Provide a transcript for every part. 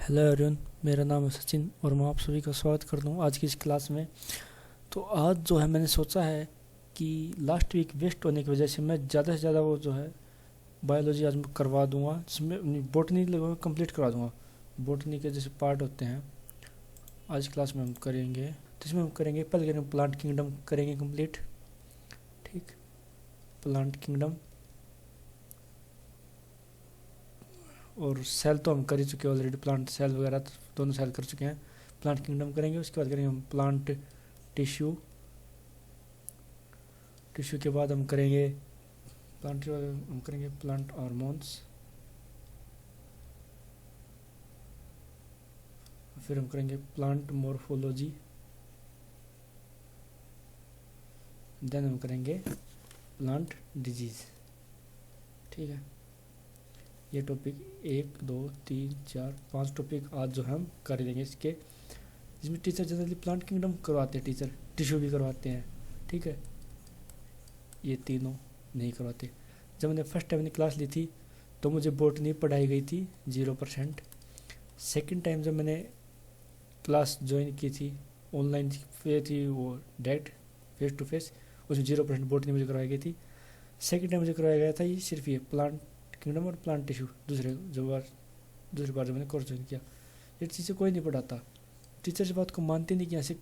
Hello everyone, मेरा नाम है सचिन और मैं आप सभी का स्वागत करता हूँ आज की इस क्लास में। तो आज जो है मैंने सोचा है कि लास्ट वीक वेस्ट होने की वजह से मैं ज़्यादा से ज़्यादा वो जो है बायोलॉजी आज मैं करवा दूंगा, जिसमें बोटनी लगभग कंप्लीट करवा दूंगा। बोटनी के जैसे पार्ट होते हैं आज क्लास में हम करेंगे। तो इसमें हम करेंगे, पहले करेंगे प्लांट किंगडम करेंगे कंप्लीट। ठीक, प्लांट किंगडम और सेल तो हम कर ही चुके हैं ऑलरेडी, प्लांट सेल वगैरह तो दोनों सेल कर चुके हैं। प्लांट किंगडम करेंगे, उसके बाद करेंगे हम प्लांट टिश्यू। टिश्यू के बाद हम करेंगे प्लांट हार्मोन्स। फिर हम करेंगे प्लांट मॉर्फोलॉजी। देन हम करेंगे प्लांट डिजीज। ठीक है, ये टॉपिक 1 2 3 4 5 टॉपिक आज जो हम कर देंगे इसके, जिसमें टीचर जनरली प्लांट किंगडम करवाते हैं, टीचर टिश्यू भी करवाते हैं। ठीक है, ये तीनों नहीं करवाते। जब मैंने फर्स्ट टाइम क्लास ली थी तो मुझे बोटनी पढ़ाई गई थी 0%। सेकंड टाइम जब मैंने क्लास ज्वाइन की थी ऑनलाइन थी, वो डायरेक्ट फेस टू फेस, उसमें 0% बोटनी मुझे करवाई गई थी। सेकंड टाइम मुझे करवाया गया था ये सिर्फ ये प्लांट किंगडम और प्लांट टिश्यू। दूसरी बार जब मैंने कोर्स ज्वाइन किया, ये चीज़ें कोई नहीं पढ़ाता। टीचर इस बात को मानते नहीं कि ऐसे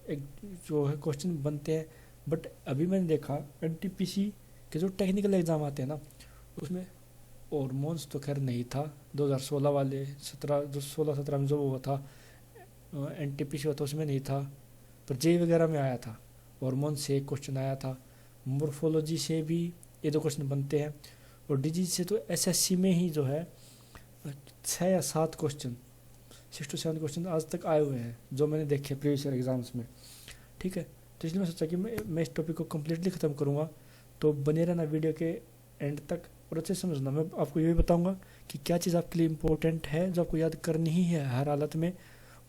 एक जो है क्वेश्चन बनते हैं। बट अभी मैंने देखा एनटीपीसी के जो टेक्निकल एग्ज़ाम आते हैं ना, उसमें हॉर्मोन्स तो खैर नहीं था। 2016 वाले 16-17 में जो वो था एनटीपीसी होता उसमें नहीं था, पर जेई वगैरह में आया था। हॉर्मोन से एक क्वेश्चन आया था, मोर्फोलॉजी से भी ये 2 क्वेश्चन बनते हैं, और डिजीज से तो एसएससी में ही जो है 6 या 7 क्वेश्चन 6 to 7 क्वेश्चन आज तक आए हुए हैं जो मैंने देखे प्रीवियस ईयर एग्जाम्स में। ठीक है, तो इसलिए मैं सोचा कि मैं इस टॉपिक को कम्प्लीटली ख़त्म करूँगा। तो बने रहना वीडियो के एंड तक और अच्छे से समझना। मैं आपको ये भी बताऊँगा कि क्या चीज़ आपके लिए इम्पोर्टेंट है जो आपको याद करनी ही है हर हालत में,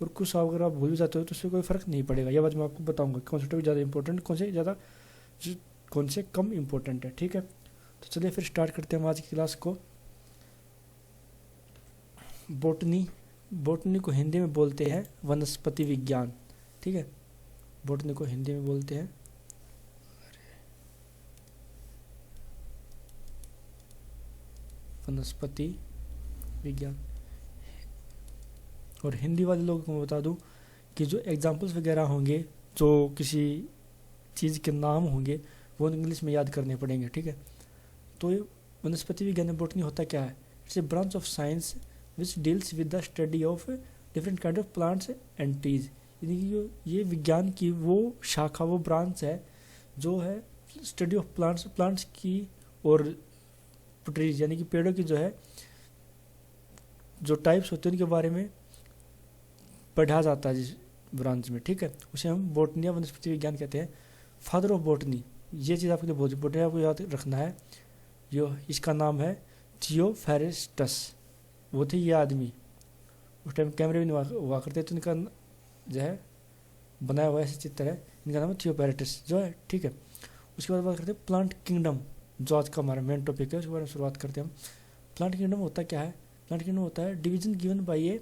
और कुछ अगर आप भूल भी जाते हो तो उससे कोई फ़र्क नहीं पड़ेगा। यह बात मैं आपको बताऊँगा कौन से टॉपिक ज़्यादा इंपॉर्टेंट, कौन से कम इम्पोर्टेंट है। ठीक है, तो चलिए फिर स्टार्ट करते हैं हम आज की क्लास को। बोटनी को हिंदी में बोलते हैं वनस्पति विज्ञान। ठीक है, बोटनी को हिंदी में बोलते हैं वनस्पति विज्ञान। और हिंदी वाले लोगों को मैं बता दूं कि जो एग्जाम्पल्स वगैरह होंगे, जो किसी चीज़ के नाम होंगे, वो इंग्लिश में याद करने पड़ेंगे। ठीक है, तो ये वनस्पति विज्ञान में बोटनी होता क्या है? It's a branch of science which deals with the study of different kind of plants and trees. यानी कि ये विज्ञान की वो शाखा, वो ब्रांच है जो है स्टडी ऑफ प्लांट्स की और ट्रीज यानी कि पेड़ों की जो है जो टाइप्स होते हैं उनके बारे में पढ़ा जाता है जिस ब्रांच में। ठीक है, उसे हम बोटनी या वनस्पति विज्ञान कहते हैं। फादर ऑफ बोटनी, ये चीज़ आपके लिए बहुत इंपॉर्टेंट है, आपको याद रखना है। जो इसका नाम है थियोफेरेस्टस। वो थे ये आदमी, उस टाइम कैमरे भी नहीं हुआ करते, तो इनका जो है बनाया हुआ ऐसे चित्र है, इनका नाम है थियोफेरेस्टस जो है। ठीक है, उसके बाद बात करते हैं प्लांट किंगडम, जो आज का हमारा मेन टॉपिक है, उसके बारे में शुरुआत करते हैं हम। प्लांट किंगडम होता क्या है? प्लांट किंगडम होता है division given by A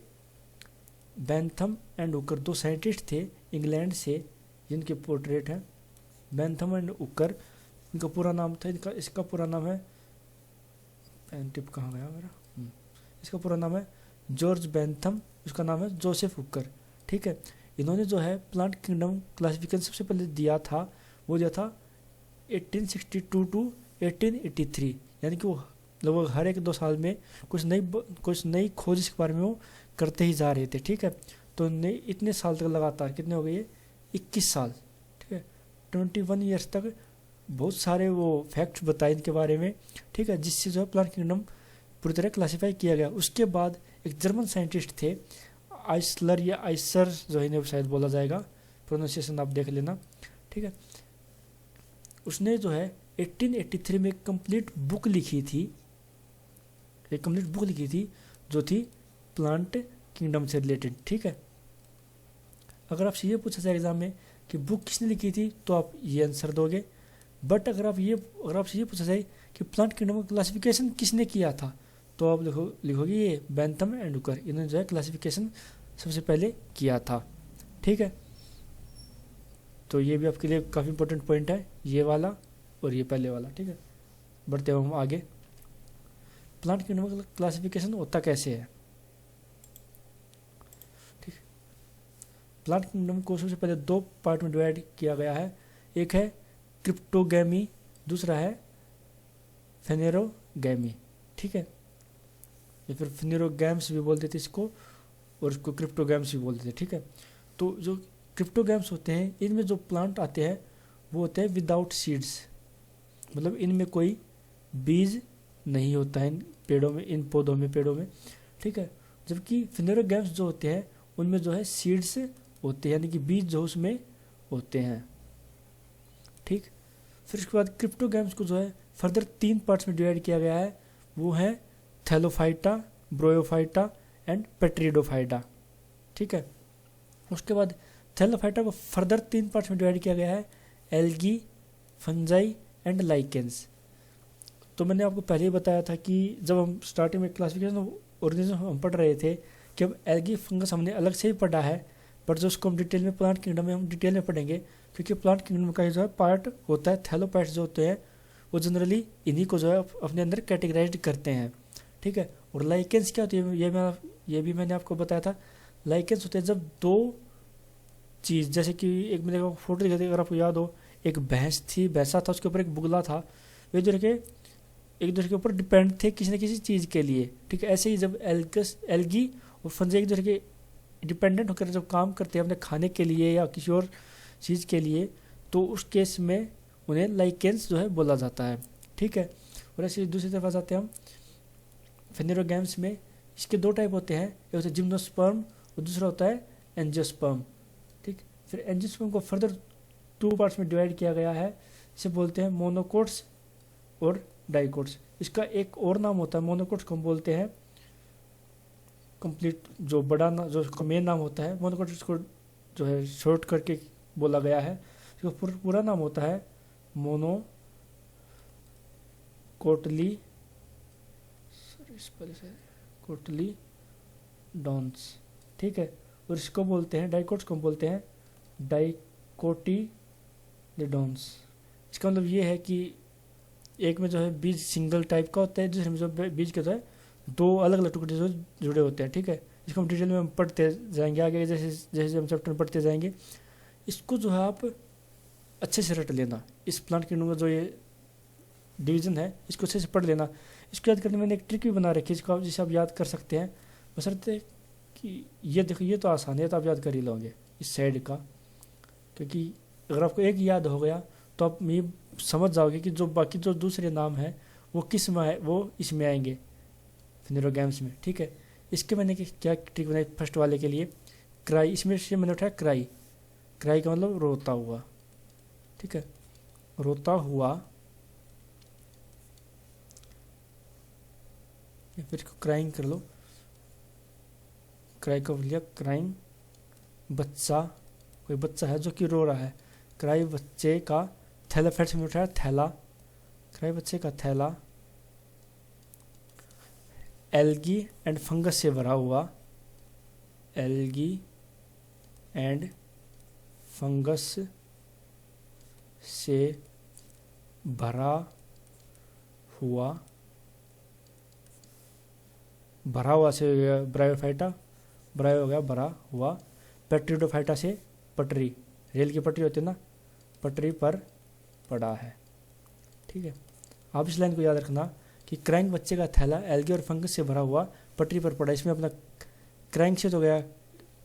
Bentham and उकर। 2 साइंटिस्ट थे इंग्लैंड से जिनके पोर्ट्रेट हैं, बेंथम एंड उकर। इनका पूरा नाम था, इसका पूरा नाम है, पेन टिप कहाँ गया मेरा, इसका पूरा नाम है जॉर्ज बेंथम, उसका नाम है जोसेफ उकर। ठीक है, इन्होंने जो है प्लांट किंगडम क्लासिफिकेशन सबसे पहले दिया था, वो दिया था 1862 to 1883। यानी कि वो लगभग हर 1-2 साल में कुछ नई खोज इसके बारे में वो करते ही जा रहे थे। ठीक है, तो इतने साल तक लगातार, कितने हो गए, 21 साल। ठीक है, 21 ईयर्स तक बहुत सारे वो फैक्ट्स बताए इनके बारे में। ठीक है, जिससे जो है प्लांट किंगडम पूरी तरह क्लासीफाई किया गया। उसके बाद एक जर्मन साइंटिस्ट थे, आइसलर या आइसर जो है शायद बोला जाएगा, प्रोनाउंसिएशन आप देख लेना। ठीक है, उसने जो है 1883 में एक कंप्लीट बुक लिखी थी, जो थी प्लांट किंगडम से रिलेटेड। ठीक है, अगर आपसे ये पूछा जाए एग्जाम में कि बुक किसने लिखी थी, तो आप ये आंसर दोगे। बट अगर आपसे ये पूछा जाए कि प्लांट किंगडम का क्लासिफिकेशन किसने किया था, तो आप लिखोगे ये बेंथम एंड हुकर, इन्होंने जो है क्लासिफिकेशन सबसे पहले किया था। ठीक है, तो ये भी आपके लिए काफ़ी इंपॉर्टेंट पॉइंट है, ये वाला और ये पहले वाला। ठीक है, बढ़ते हम आगे। प्लांट किंगडम का क्लासिफिकेशन होता कैसे है? ठीक, प्लांट किंगडम को सबसे पहले दो पार्ट में डिवाइड किया गया है। एक है क्रिप्टोगैमी, दूसरा है फेनेरोगैमी। ठीक है, या फिर फेनेरोगैम्स भी बोल देते इसको, और इसको क्रिप्टोगैम्स भी बोल देते। ठीक है, तो जो क्रिप्टोगैम्स होते हैं, इनमें जो प्लांट आते हैं वो होते हैं विदाउट सीड्स, मतलब इनमें कोई बीज नहीं होता है इन पेड़ों में, इन पौधों में, पेड़ों में। ठीक है, जबकि फेनेरोगैम्स जो होते हैं उनमें जो है सीड्स होते हैं, यानी कि बीज जो उसमें होते हैं। ठीक, फिर उसके बाद क्रिप्टोगैम्स को जो है फर्दर 3 पार्ट्स में डिवाइड किया गया है, वो है थैलोफाइटा, ब्रोयोफाइटा एंड पेट्रिडोफाइटा। ठीक है, उसके बाद थैलोफाइटा को फर्दर 3 पार्ट्स में डिवाइड किया गया है, एल्गी, फंजाई एंड लाइकेंस। तो मैंने आपको पहले ही बताया था कि जब हम स्टार्टिंग में क्लासिफिकेशन ऑर्गेनिज्म हम पढ़ रहे थे कि अब एल्गी फंगस हमने अलग से ही पढ़ा है, बट जो उसको हम डिटेल में प्लांट किंगडम में हम डिटेल में पढ़ेंगे, क्योंकि प्लांट किंगडम का जो है पार्ट होता है, थैलोपाइट्स जो होते हैं वो जनरली इन्हीं को जो है अपने अंदर कैटेगराइज करते हैं। ठीक है, और लाइकेंस क्या होती है, ये भी मैंने आपको बताया था। लाइकेंस होते हैं जब दो चीज़, जैसे कि एक मैंने फोटो दिखाई थी, अगर आपको याद हो, एक भैंस थी, भैंसा था, उसके ऊपर एक बुगला था, वे एक दूसरे के ऊपर डिपेंड थे किसी न किसी चीज़ के लिए। ठीक है, ऐसे ही जब एल्गी और फंजे एक दूसरे के डिपेंडेंट होकर जब काम करते हैं अपने खाने के लिए या किसी और चीज़ के लिए, तो उस केस में उन्हें लाइकेंस जो है बोला जाता है। ठीक है, और ऐसे दूसरी तरफ आ जाते हैं हम फेनेरोगैम्स में। इसके 2 टाइप होते हैं, एक होता है जिम्नोस्पर्म और दूसरा होता है एंजियोस्पर्म। ठीक, फिर एंजियोस्पर्म को फर्दर 2 पार्ट्स में डिवाइड किया गया है, इसे बोलते हैं मोनोकोट्स और डाइकोट्स। इसका एक और नाम होता है, मोनोकोट्स को हम बोलते हैं कंप्लीट, जो बड़ा जो उसका मेन नाम होता है। मोनोकोट्स को जो है शॉर्ट करके बोला गया है, इसका पूरा नाम होता है कोटलीडॉन्स। ठीक है, और इसको बोलते हैं डाइकोट्स को बोलते हैं डाइकोटिलीडॉन्स। इसका मतलब ये है कि एक में जो है बीज सिंगल टाइप का होता है, दूसरे में जो बीज के जो है 2 अलग अलग टुकड़े जो जुड़े होते हैं। ठीक है, इसको हम डिटेल में हम पढ़ते जाएंगे आगे, जैसे जैसे हम चैप्टर पढ़ते जाएंगे। इसको जो है आप अच्छे से रट लेना, इस प्लांट किंगडम का जो ये डिवीज़न है इसको अच्छे से पढ़ लेना। इसको याद करने में मैंने एक ट्रिक भी बना रखी है, इसको आप जिसे आप याद कर सकते हैं, बशर्ते कि ये देखो ये तो आसान है, तो आप याद कर ही लोगे इस साइड का, क्योंकि अगर आपको एक याद हो गया तो आप ये समझ जाओगे कि जो बाकी जो दूसरे नाम हैं वो किस में है, वो इसमें आएंगे फेनेरोगैम्स में। ठीक है, इसके मैंने क्या ट्रिक बनाई फर्स्ट वाले के लिए, क्राई, इसमें से मैंने उठाया क्राई। क्राई का मतलब रोता हुआ। ठीक है, रोता हुआ, या फिर क्राइंग कर लो, क्राई का लिया क्राइंग, बच्चा, कोई बच्चा है जो कि रो रहा है, क्राई बच्चे का, थैला फैट्स में उठाया थैला, क्राई बच्चे का थैला, एल्गी एंड फंगस से भरा हुआ, एल्गी एंड फंगस से भरा हुआ, भरा हुआ से हो गया ब्रायोफाइटा, ब्रायो हो गया भरा हुआ, पेट्रिडोफाइटा से पटरी, रेल की पटरी होती है ना, पटरी पर पड़ा है। ठीक है, आप इस लाइन को याद रखना कि क्रैंक बच्चे का थैला एल्गी और फंगस से भरा हुआ पटरी पर पड़ा। इसमें अपना क्रैंक से तो हो गया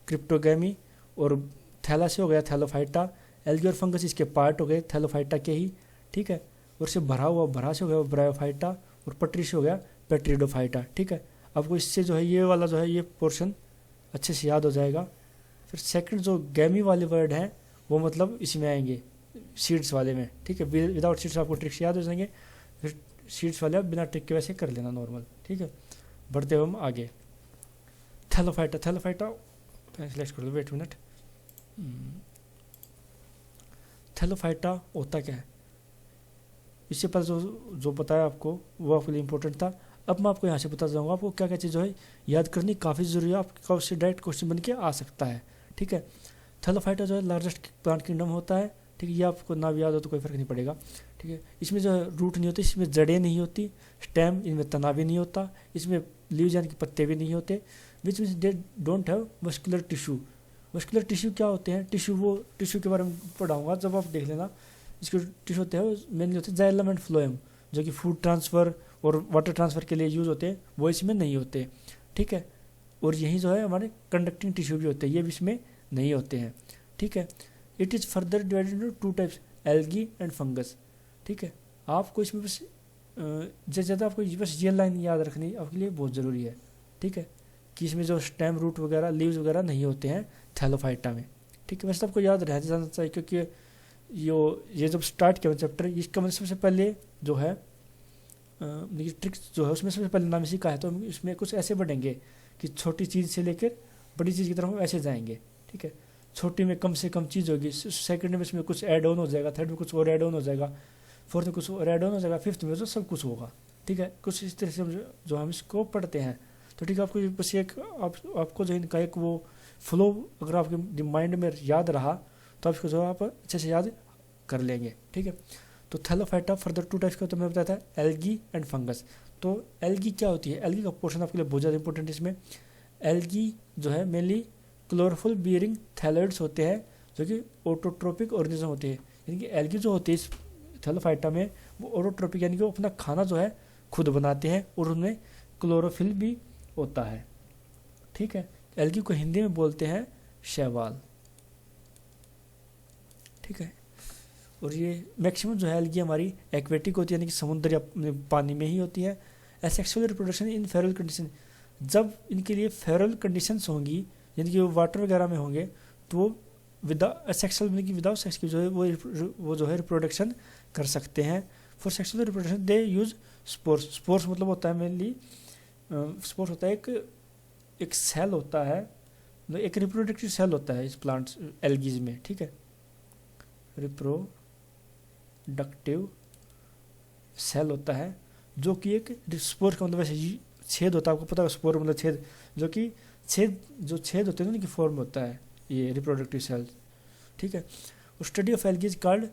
क्रिप्टोगैमी और थैला से हो गया थैलोफाइटा, एल्गी और फंगस इसके पार्ट हो गए थैलोफाइटा के ही। ठीक है, और से भरा हुआ, भरा से हो गया ब्रायोफाइटा और पटरी से हो गया पेट्रिडोफाइटा। ठीक है, आपको इससे जो है ये वाला जो है ये पोर्शन अच्छे से याद हो जाएगा। फिर सेकंड जो गैमी वाले वर्ड हैं वो मतलब इसमें आएंगे सीड्स वाले में। ठीक है, विदाउट सीड्स आपको ट्रिक्स याद हो जाएंगे, फिर सीड्स वाले आप बिना ट्रिक के वैसे कर लेना नॉर्मल। ठीक है, बढ़ते हुए हम आगे। थैलोफाइटा, थैलोफाइटा सेलेक्ट कर दो, वेट मिनट। थैलोफाइटा होता क्या है, इससे पहले जो बताया आपको वो आपके लिए इम्पोर्टेंट था। अब मैं आपको यहाँ से बता जाऊँगा आपको क्या क्या चीज़ जो है याद करनी काफ़ी ज़रूरी है, आपका उससे डायरेक्ट क्वेश्चन बन के आ सकता है। ठीक है, थैलोफाइटा जो है लार्जेस्ट प्लांट किंगडम होता है। ठीक है, ये आपको ना भी याद हो तो कोई फ़र्क नहीं पड़ेगा। ठीक है, इसमें जो है रूट नहीं होती, इसमें जड़ें नहीं होती, स्टेम इनमें तना भी नहीं होता, इसमें लीव्स यानी कि पत्ते भी नहीं होते, which means they don't have muscular tissue. Muscular tissue क्या होते हैं? टिश्यू, वो टिश्यू के बारे में पढ़ाऊंगा जब आप देख लेना। इसके टिश्यू होते हैं मेनली होते हैं जाइलम एंड फ्लोएम, जो कि फूड ट्रांसफ़र और वाटर ट्रांसफ़र के लिए यूज़ होते हैं, वो इसमें नहीं होते। ठीक है, और यही जो है हमारे कंडक्टिंग टिश्यू भी होते हैं, ये भी इसमें नहीं होते हैं। ठीक है, it is further divided into two types, algae and fungus. ठीक है, आपको इसमें बस ज़्यादा आपको बस ये लाइन याद रखनी आपके लिए बहुत ज़रूरी है। ठीक है, कि इसमें जो स्टेम, रूट वगैरह, लीव्स वगैरह नहीं होते हैं थैलोफाइटा में। ठीक है, वैसे आपको याद रह जाना चाहिए, क्योंकि ये जब स्टार्ट किया चैप्टर, इसका मतलब सबसे पहले जो है ट्रिक्स जो है उसमें सबसे पहले नाम इसी का है, तो हम इसमें कुछ ऐसे बढ़ेंगे कि छोटी चीज़ से लेकर बड़ी चीज़ की तरफ हम ऐसे जाएंगे। ठीक है, छोटी में कम से कम चीज़ होगी, सेकंड में इसमें कुछ ऐड ऑन हो जाएगा, थर्ड में कुछ और ऐड ऑन हो जाएगा, फोर्थ में कुछ और ऐड ऑन हो जाएगा, फिफ्थ में जो सब कुछ होगा। ठीक है, कुछ इस तरह से जो हम इसको पढ़ते हैं। तो ठीक है, आपको बस एक आपको जो इनका एक वो फ्लो अगर आपके माइंड में याद रहा तो आपको जो आप अच्छे से याद कर लेंगे। ठीक है, तो थैलोफाइटा फर्दर टू टाइप्स का तो मैं बताया था, एल्गी एंड फंगस। तो एल्गी क्या होती है? एल्गी का पोर्शन आपके लिए बहुत ज़्यादा इंपॉर्टेंट है। इसमें एल्गी जो है मेनली क्लोरोफिल बियरिंग थैलोइड्स होते हैं, जो कि ऑटोट्रोपिक ऑर्गेनिज्म होते हैं। यानी कि एल्गी जो होती है इस थैलोफाइटा में, वो ऑटोट्रोपिक यानी कि वो अपना खाना जो है खुद बनाते हैं, और उनमें क्लोरोफिल भी होता है। ठीक है, एल्गी को हिंदी में बोलते हैं शैवाल। ठीक है, और ये मैक्सिमम जो है एल्गी हमारी एक्वेटिक होती है, यानी कि समुद्र या पानी में ही होती है। Asexual reproduction in Feral condition, जब इनके लिए फेरल कंडीशंस होंगी, यानी कि वो वाटर वगैरह में होंगे, तो विदाउट सेक्सुअल मतलब कि विदाउट सेक्स की जो है वो जो है रिप्रोडक्शन कर सकते हैं। For sexual reproduction they use spores. Spores मतलब होता है मेनली, स्पोर्स होता है एक सेल होता है, मतलब एक रिप्रोडक्टिव सेल होता है इस प्लांट्स एल्गीज में। ठीक है, रिप्रोडक्टिव सेल होता है, जो कि एक स्पोर का मतलब वैसे छेद होता है, आपको पता है स्पोर मतलब छेद, जो कि छेद होते हैं उनकी फॉर्म होता है ये रिप्रोडक्टिव सेल। ठीक है, study of algae is called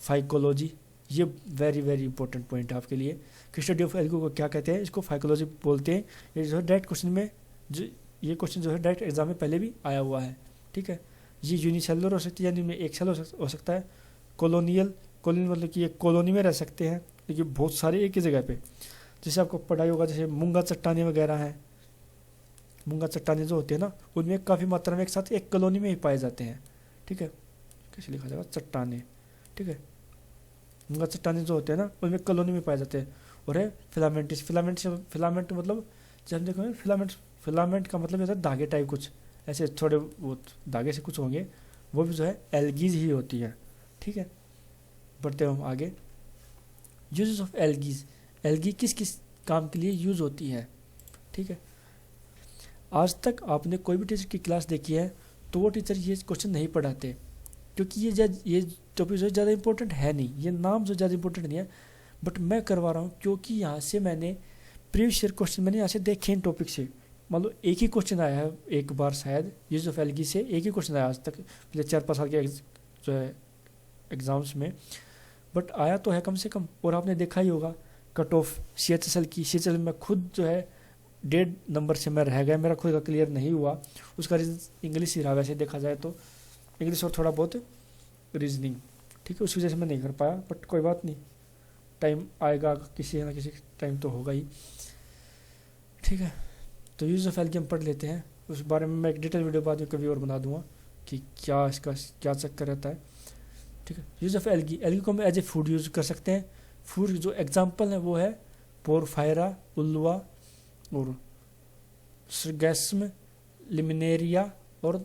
phycology. ये वेरी वेरी इंपॉर्टेंट पॉइंट है आपके लिए कि स्टडी ऑफ एल्गी को क्या कहते हैं, इसको फाइकोलॉजी बोलते हैं। ये जो है डायरेक्ट क्वेश्चन में ये क्वेश्चन जो है डायरेक्ट एग्जाम में पहले भी आया हुआ है। ठीक है, ये यूनिसेलुलर हो सकती है, यानी इनमें एक सेल हो सकता है। कॉलोनियल मतलब कि ये कॉलोनी में रह सकते हैं, लेकिन बहुत सारे एक ही जगह पे। जैसे आपको पढ़ाई होगा, जैसे मूंगा चट्टाने वगैरह हैं, मूंगा चट्टाने जो होते हैं ना, उनमें काफ़ी मात्रा में एक साथ एक कॉलोनी में ही पाए जाते हैं। ठीक है, कैसे लिखा जाएगा? चट्टाने। ठीक है, मूंगा चट्टाने जो होते हैं ना, उनमें कॉलोनी में पाए जाते हैं। और है फिलामेंटिस। फिलामेंट मतलब जब हम देखो फिलामेंट का मतलब होता है धागे टाइप, कुछ ऐसे थोड़े बहुत धागे से कुछ होंगे, वो भी जो है एल्गीज ही होती है। ठीक है, बढ़ते हम आगे। यूजेस ऑफ एल्गीज, एल्गी किस किस काम के लिए यूज़ होती है? ठीक है, आज तक आपने कोई भी टीचर की क्लास देखी है तो वो टीचर ये क्वेश्चन नहीं पढ़ाते, क्योंकि ये टॉपिक जो ज़्यादा इंपॉर्टेंट है नहीं, ये नाम जो ज़्यादा इंपॉर्टेंट नहीं है, बट मैं करवा रहा हूँ क्योंकि यहाँ से मैंने प्रीवियस ईयर क्वेश्चन मैंने यहाँ से देखे इन टॉपिक से। मतलब एक ही क्वेश्चन आया है एक बार, शायद यूज ऑफ एल्गी से एक ही क्वेश्चन आया आज तक पिछले 4-5 साल के जो है एग्ज़ाम्स में, बट आया तो है कम से कम। और आपने देखा ही होगा कट ऑफ CHSL की, CHSL में खुद जो है 1.5 नंबर से मैं रह गया, मेरा खुद का क्लियर नहीं हुआ। उसका रीज़न इंग्लिश ही रहा, वैसे देखा जाए तो इंग्लिश और थोड़ा बहुत रीजनिंग। ठीक है, उस वजह से मैं नहीं कर पाया, बट कोई बात नहीं, टाइम आएगा, किसी ना किसी टाइम तो होगा ही। ठीक है, तो यूज़ ऑफ एल्गी हम पढ़ लेते हैं, उस बारे में मैं एक डिटेल वीडियो बाद में कभी और बना दूंगा कि क्या इसका क्या चक्कर रहता है। ठीक है, यूज़ ऑफ एल्गी, एल्गी को हम एज ए फूड यूज़ कर सकते हैं। फूड जो एग्जांपल है वो है पोरफायरा, उल्वा और सर्गेस्म, लिमिनेरिया और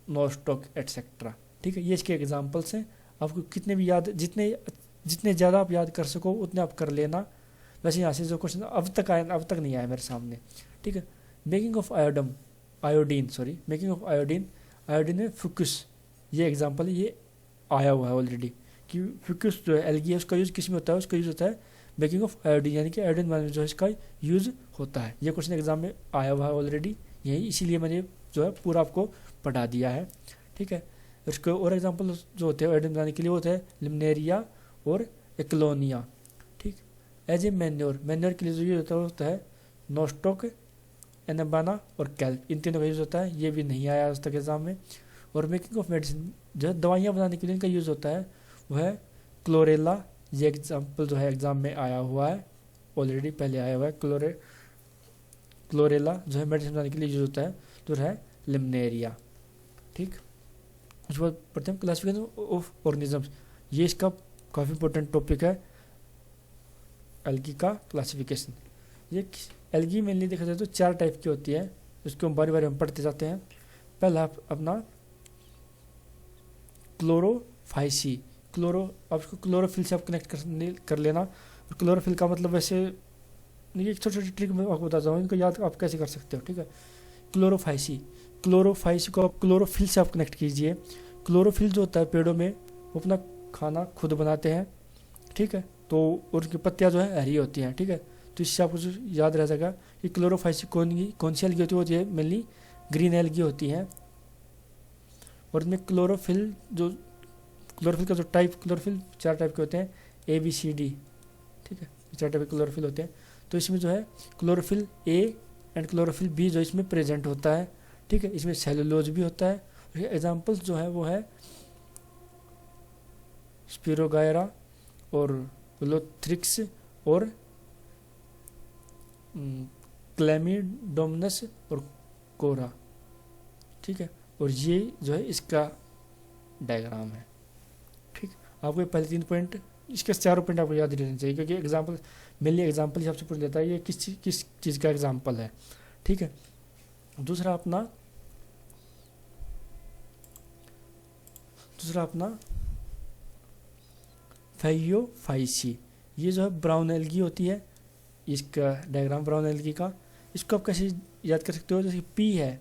नोस्टॉक एटसेट्रा। ठीक है, ये इसके एग्जांपल्स हैं। आपको कितने भी याद, जितने ज़्यादा आप याद कर सको उतने आप कर लेना। वैसे यहाँ से जो क्वेश्चन अब तक नहीं आया मेरे सामने। ठीक है, making of making of iodine में फ्यूकस, ये एग्जांपल है, ये आया हुआ है ऑलरेडी कि फ्यूकस जो है एल्गी है, उसका यूज़ किस में होता है? उसका यूज़ होता है मेकिंग ऑफ आयोडीन, यानी कि आयोडीन बनाने में जो है इसका यूज़ होता है। ये क्वेश्चन एग्जाम में आया हुआ है ऑलरेडी, यही इसीलिए मैंने जो है पूरा आपको पढ़ा दिया है, ठीक है। इसके और एग्जाम्पल जो होते हैं आयोडीन बनाने के लिए होते हैं लिमनेरिया और एक्लोनिया, ठीक। एज ए मैन्योर, मैन्योर के लिए जो यूज होता है नोस्टोक, एनाबाना और कैल्प, इन तीनों का यूज़ होता है। ये भी नहीं आया आज तक एग्जाम में। और मेकिंग ऑफ मेडिसिन, जो है दवाइयाँ बनाने के लिए इनका यूज़ होता है वो है क्लोरेला। ये एग्जाम्पल जो है एग्जाम में आया हुआ है ऑलरेडी, पहले आया हुआ है। क्लोरेला जो है मेडिसिन बनाने के लिए यूज होता है, जो है लिमनेरिया, ठीक। उसके बाद पढ़ते हैं क्लासिफिकेशन ऑफ ऑर्गेनिजम्स। ये इसका काफ़ी इंपॉर्टेंट टॉपिक है, एल्गी का क्लासिफिकेशन। ये एल्गी मेनली देखा जाए तो 4 टाइप की होती है, उसको हम बारी बारी हम पढ़ते जाते हैं। पहला अपना क्लोरोफाइसी, आप इसको क्लोरोफिल से आप कनेक्ट कर लेना। और क्लोरोफिल का मतलब वैसे ये एक छोटी छोटी ट्रिक मैं आपको बताता हूँ, इनको याद आप कैसे कर सकते हो, ठीक है। क्लोरोफाइसी को आप क्लोरोफिल से आप कनेक्ट कीजिए। क्लोरोफिल जो होता है पेड़ों में, वो अपना खाना खुद बनाते हैं, ठीक है। तो उनकी पत्तियाँ जो है हरी होती हैं, ठीक है। तो इससे आपको याद रह जाएगा कि क्लोरोफाइसी कौन सी एल्गी होती है, मेनली ग्रीन एल्गी होती हैं। और इनमें क्लोरोफिल का जो टाइप, क्लोरोफिल 4 टाइप के होते हैं, ABCD, ठीक है। 4 टाइप के क्लोरोफिल होते हैं। तो इसमें जो है chlorophyll A and chlorophyll B जो इसमें प्रेजेंट होता है, ठीक है। इसमें सेलुलोज भी होता है। एग्जाम्पल्स जो है वो है स्पिरोगायरा और लोथ्रिक्स और क्लेमिडोमनस और कोरा, ठीक है। और ये जो है इसका डायग्राम है, ठीक। आपको पहले 3 पॉइंट, इसके 4 पॉइंट आपको याद रहने चाहिए, क्योंकि एग्जाम्पल मेनली एग्जाम्पल हिसाब से पूछ लेता है ये किस चीज़ का एग्जाम्पल है, ठीक है। दूसरा अपना फाइयोफाइसी, ये जो है ब्राउन एल्गी होती है, इसका डायग्राम ब्राउन एल्गी का। इसको आप कैसे याद कर सकते हो, जैसे P है,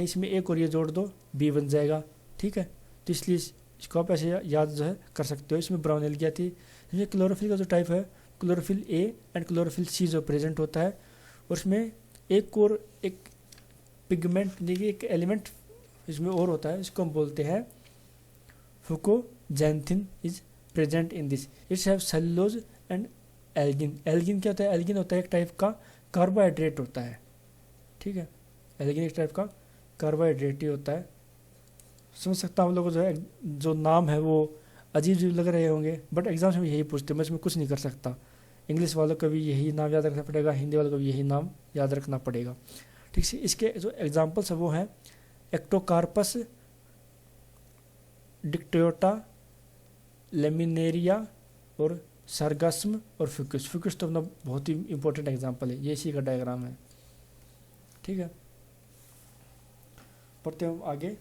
इसमें एक और ये जोड़ दो, B बन जाएगा, ठीक है। तो इसलिए इसको आप ऐसे याद जो है कर सकते हो। इसमें ब्राउन एल्गी आती है। इसमें क्लोरोफिल का जो टाइप है chlorophyll A and chlorophyll C जो प्रेजेंट होता है, और इसमें एक पिगमेंट, देखिए एक एलिमेंट इसमें और होता है, इसको हम बोलते हैं fucoxanthin is present in this. It's have cellulose and algin. Algin क्या होता है, एल्गिन होता है एक टाइप का कार्बोहाइड्रेट होता है, ठीक है। एल्गिन एक टाइप का कार्बोहाइड्रेट ही होता है। समझ सकता हूँ हम लोग जो नाम है वो अजीब लग रहे होंगे, बट एग्जाम्स में यही पूछते हैं, मैं इसमें कुछ नहीं कर सकता। इंग्लिश वालों को भी यही नाम याद रखना पड़ेगा, हिंदी वालों को भी यही नाम याद रखना पड़ेगा, ठीक है। इसके जो एग्जाम्पल्स है वो हैं एक्टोकार्पस, डिक्टोटा, लेमिनेरिया और सरगस्म और फिकुस तो अपना बहुत ही इंपॉर्टेंट एग्जाम्पल है, ये इसी का डायग्राम है, ठीक है। पढ़ते हैं आगे।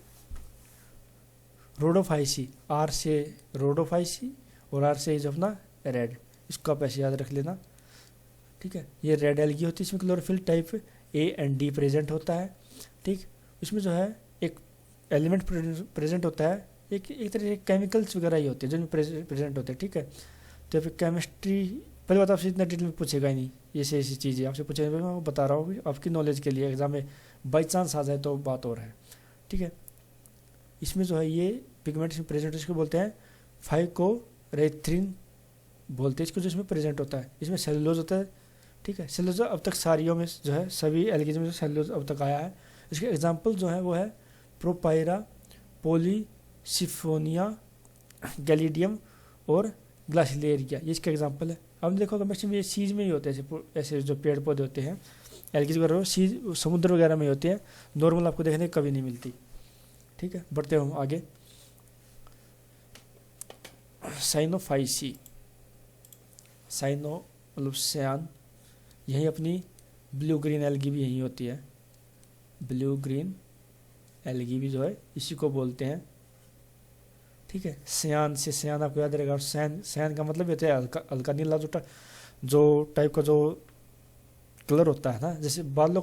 रोडोफाइसी, R से रोडोफाइसी और R से जो अपना रेड, इसको आप ऐसे याद रख लेना, ठीक है। ये रेड एल्गी होती है, इसमें chlorophyll type A and D present होता है, ठीक। इसमें जो है एक एलिमेंट प्रेजेंट होता है, एक तरह के केमिकल्स वगैरह ही होते हैं जिनमें प्रेजेंट होते हैं, ठीक है। तो फिर केमिस्ट्री पहले बात आपसे इतना डिटेल में पूछेगा ही नहीं, ये ऐसी चीज़ें आपसे पूछेगा, मैं बता रहा हूँ आपकी नॉलेज के लिए, एग्जाम में बाई चांस आ जाए तो बात और है, ठीक है। इसमें जो है ये पिगमेंट इसमें प्रेजेंट है, इसको बोलते हैं फाइकोरेथ्रिन बोलते हैं इसको, जो इसमें प्रेजेंट होता है। इसमें सेलुलोज होता है, ठीक है। सेलुलोज अब तक सारियों में जो है, सभी एल्गीज में सेलुलोज अब तक आया है। इसके एग्जाम्पल जो है वो है प्रोपायरा, पॉलीसिफोनिया, गैलिडियम और ग्लासिलेरिया, ये इसका एग्जाम्पल है। अब देखो मैक्सिमम ये सीज में ही होते हैं, ऐसे जो पेड़ पौधे होते हैं एल्गीज वगैरह, सीज समुद्र वगैरह में होते हैं, नॉर्मल आपको देखने कभी नहीं मिलती, ठीक है। बढ़ते हम आगे। साइनोफाइसी, साइनो मतलब सयान, यही अपनी ब्लू ग्रीन एल्गी भी यही होती है, ब्लू ग्रीन एल्गी भी जो है इसी को बोलते हैं, ठीक है। सयान से, सयान आपको याद रहेगा, सयान का मतलब होता है हल्का नीला, जो टाइप का जो कलर होता है ना, जैसे बादलों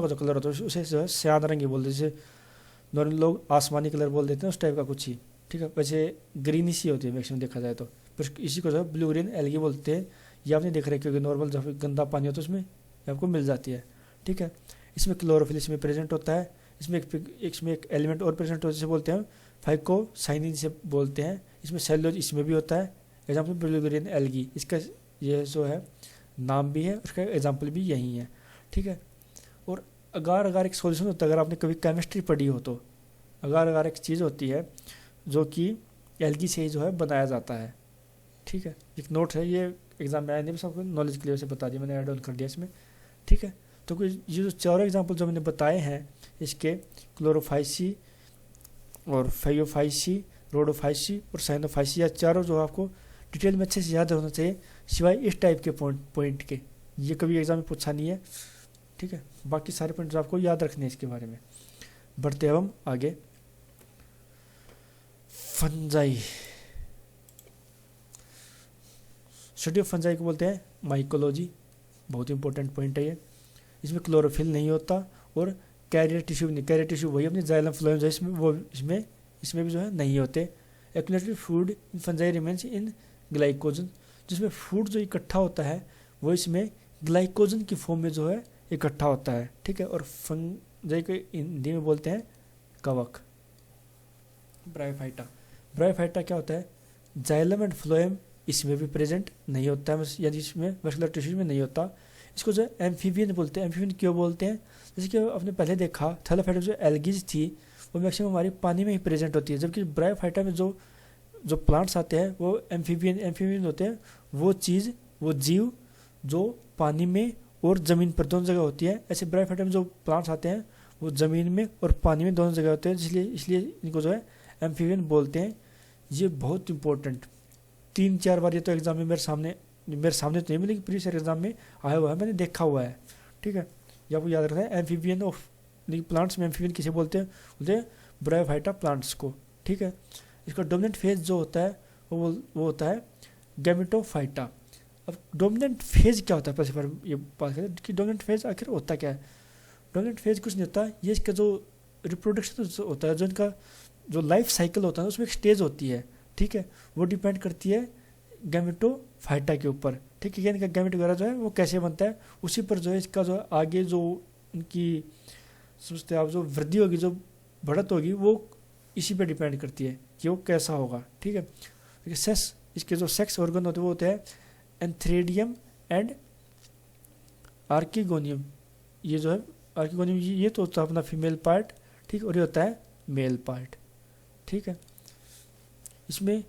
का जो कलर होता है उसे जो है सयान रंग ही बोलते हैं, जैसे नॉर्मल लोग आसमानी कलर बोल देते हैं उस टाइप का कुछ ही, ठीक है। वैसे ग्रीन ही होती है मैक्सिमम देखा जाए तो, फिर इसी को जो है ब्लू ग्रीन एल्गी बोलते हैं। ये आपने देख रहे क्योंकि नॉर्मल जब गंदा पानी होता है उसमें आपको मिल जाती है, ठीक है। इसमें क्लोरोफिल इसमें प्रेजेंट होता है, इसमें एक एलिमेंट और प्रेजेंट होता है जिसे बोलते हैं फाइकोसाइनिन से बोलते हैं। इसमें सेलुलोज इसमें भी होता है, एग्जाम्पल ब्यूलोरियन एल्गी, इसका ये जो है नाम भी है, उसका एग्जाम्पल भी यही है, ठीक है। और अगार एक सॉल्यूशन होता है, अगर आपने कभी केमिस्ट्री पढ़ी हो तो अगार एक चीज़ होती है जो कि एल्गी से ही जो है बनाया जाता है, ठीक है। एक नोट है, ये एग्जाम में आया नहीं, बस आपको नॉलेज के लिए से बता दिया मैंने, ऐड ऑन कर दिया इसमें, ठीक है। तो ये जो चारों एग्जाम्पल जो मैंने बताए हैं इसके, क्लोरोफाइसी और फाइयोफाइसी, रोडोफाइसी और साइनोफाइसी, या चारों जो आपको डिटेल में अच्छे से याद होना चाहिए, सिवाय इस टाइप के पॉइंट के, ये कभी एग्जाम में पूछा नहीं है, ठीक है। बाकी सारे पॉइंट आपको याद रखने हैं इसके बारे में। बढ़ते हैं हम आगे। फंजाई, स्टडी ऑफ फंजाई को बोलते हैं माइकोलॉजी, बहुत इंपॉर्टेंट पॉइंट है ये। इसमें क्लोरोफिल नहीं होता और कैरियर टिश्यू भी नहीं, कैरियर टिश्यू वही अपनी जाइलम फ्लोएम जो इसमें वो इसमें भी जो है नहीं होते। Accumulated food in fungi remains in glycogen, जिसमें फूड जो इकट्ठा होता है वो इसमें ग्लाइकोजन की फॉर्म में जो है इकट्ठा होता है, ठीक है। और फंजाई को हिंदी में बोलते हैं कवक। ब्रायोफाइटा क्या होता है, जाइलम एंड फ्लोएम इसमें भी प्रेजेंट नहीं होता है, यानी इसमें मस्कुलर टिश्यू में नहीं होता। इसको जो एम्फीबियन बोलते हैं। एम्फीबियन क्यों बोलते हैं, जैसे कि आपने पहले देखा थैलाफाइटा जो एल्गीज थी वो मैक्सिमम हमारी पानी में ही प्रेजेंट होती है, जबकि ब्रायोफाइटा में जो प्लांट्स आते हैं वो एम्फीबियन होते हैं। वो जीव जो पानी में और ज़मीन पर दोनों जगह होती है। ऐसे ब्रायोफाइटा में जो प्लांट्स आते हैं वो ज़मीन में और पानी में दोनों जगह होते हैं, इसलिए इनको जो है एम्फीबियन बोलते हैं। ये बहुत इंपॉर्टेंट 3-4 बार ये तो एग्जाम में मेरे सामने तो नहीं मिलेगी, प्रीवियस एग्जाम में आया हुआ है, मैंने देखा हुआ है, ठीक है। ये आपको याद रखना है। एम्फीबियन ऑफ प्लांट्स में एम्फीबियन किसे बोलते हैं ब्रायोफाइटा प्लांट्स को, ठीक है। इसका डोमिनेंट फेज जो होता है वो होता है गैमेटोफाइटा। अब डोमिनेंट फेज क्या होता है, पहले बार ये बात करें कि डोमिनेंट फेज आखिर होता क्या है। डोमिनेंट फेज कुछ नहीं होता, ये इसका जो रिप्रोडक्शन होता है, जो इनका जो लाइफ साइकिल होता है उसमें एक स्टेज होती है, ठीक है। वो डिपेंड करती है गैमेटोफाइटा के ऊपर, ठीक है। इनका गैमेट वगैरह जो है वो कैसे बनता है उसी पर जो है इसका जो आगे जो इनकी सोचते आप जो वृद्धि होगी, जो बढ़त होगी, वो इसी पे डिपेंड करती है कि वो कैसा होगा, ठीक है। सेक्स, इसके जो सेक्स ऑर्गन होते हैं वो होते हैं एंथ्रेडियम एंड आर्किगोनियम। ये जो है आर्किगोनियम ये तो होता है अपना फीमेल पार्ट, ठीक, और ये होता है मेल पार्ट, ठीक है। इसमें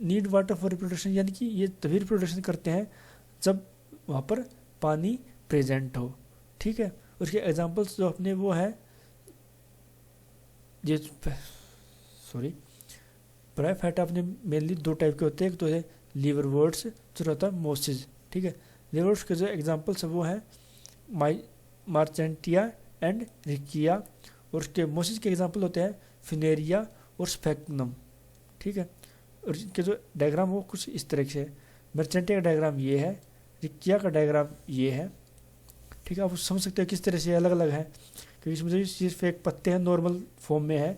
नीड वाटर फॉर रिप्रोडक्शन, यानी कि ये तभी रिप्रोडक्शन करते हैं जब वहाँ पर पानी प्रेजेंट हो, ठीक है। उसके एग्जांपल्स जो अपने वो है ये ब्रायोफाइटा अपने मेनली 2 टाइप के होते हैं, एक तो है लीवरवर्ट्स, दूसरा होता है मोसिस, ठीक है। लीवरवर्ट्स के जो एग्जांपल्स है वो है मार्चेंटिया एंड रिकिया, और उसके मोसिस के एग्जांपल होते हैं फिनेरिया और स्फेक्नम, ठीक है। और इनके जो डायग्राम वो कुछ इस तरह से है। मर्चेंटिया का डायग्राम ये है, रिकिया का डायग्राम ये है, ठीक है। आप समझ सकते हो किस तरह से अलग अलग है, क्योंकि इसमें सिर्फ एक पत्ते हैं नॉर्मल फॉर्म में है,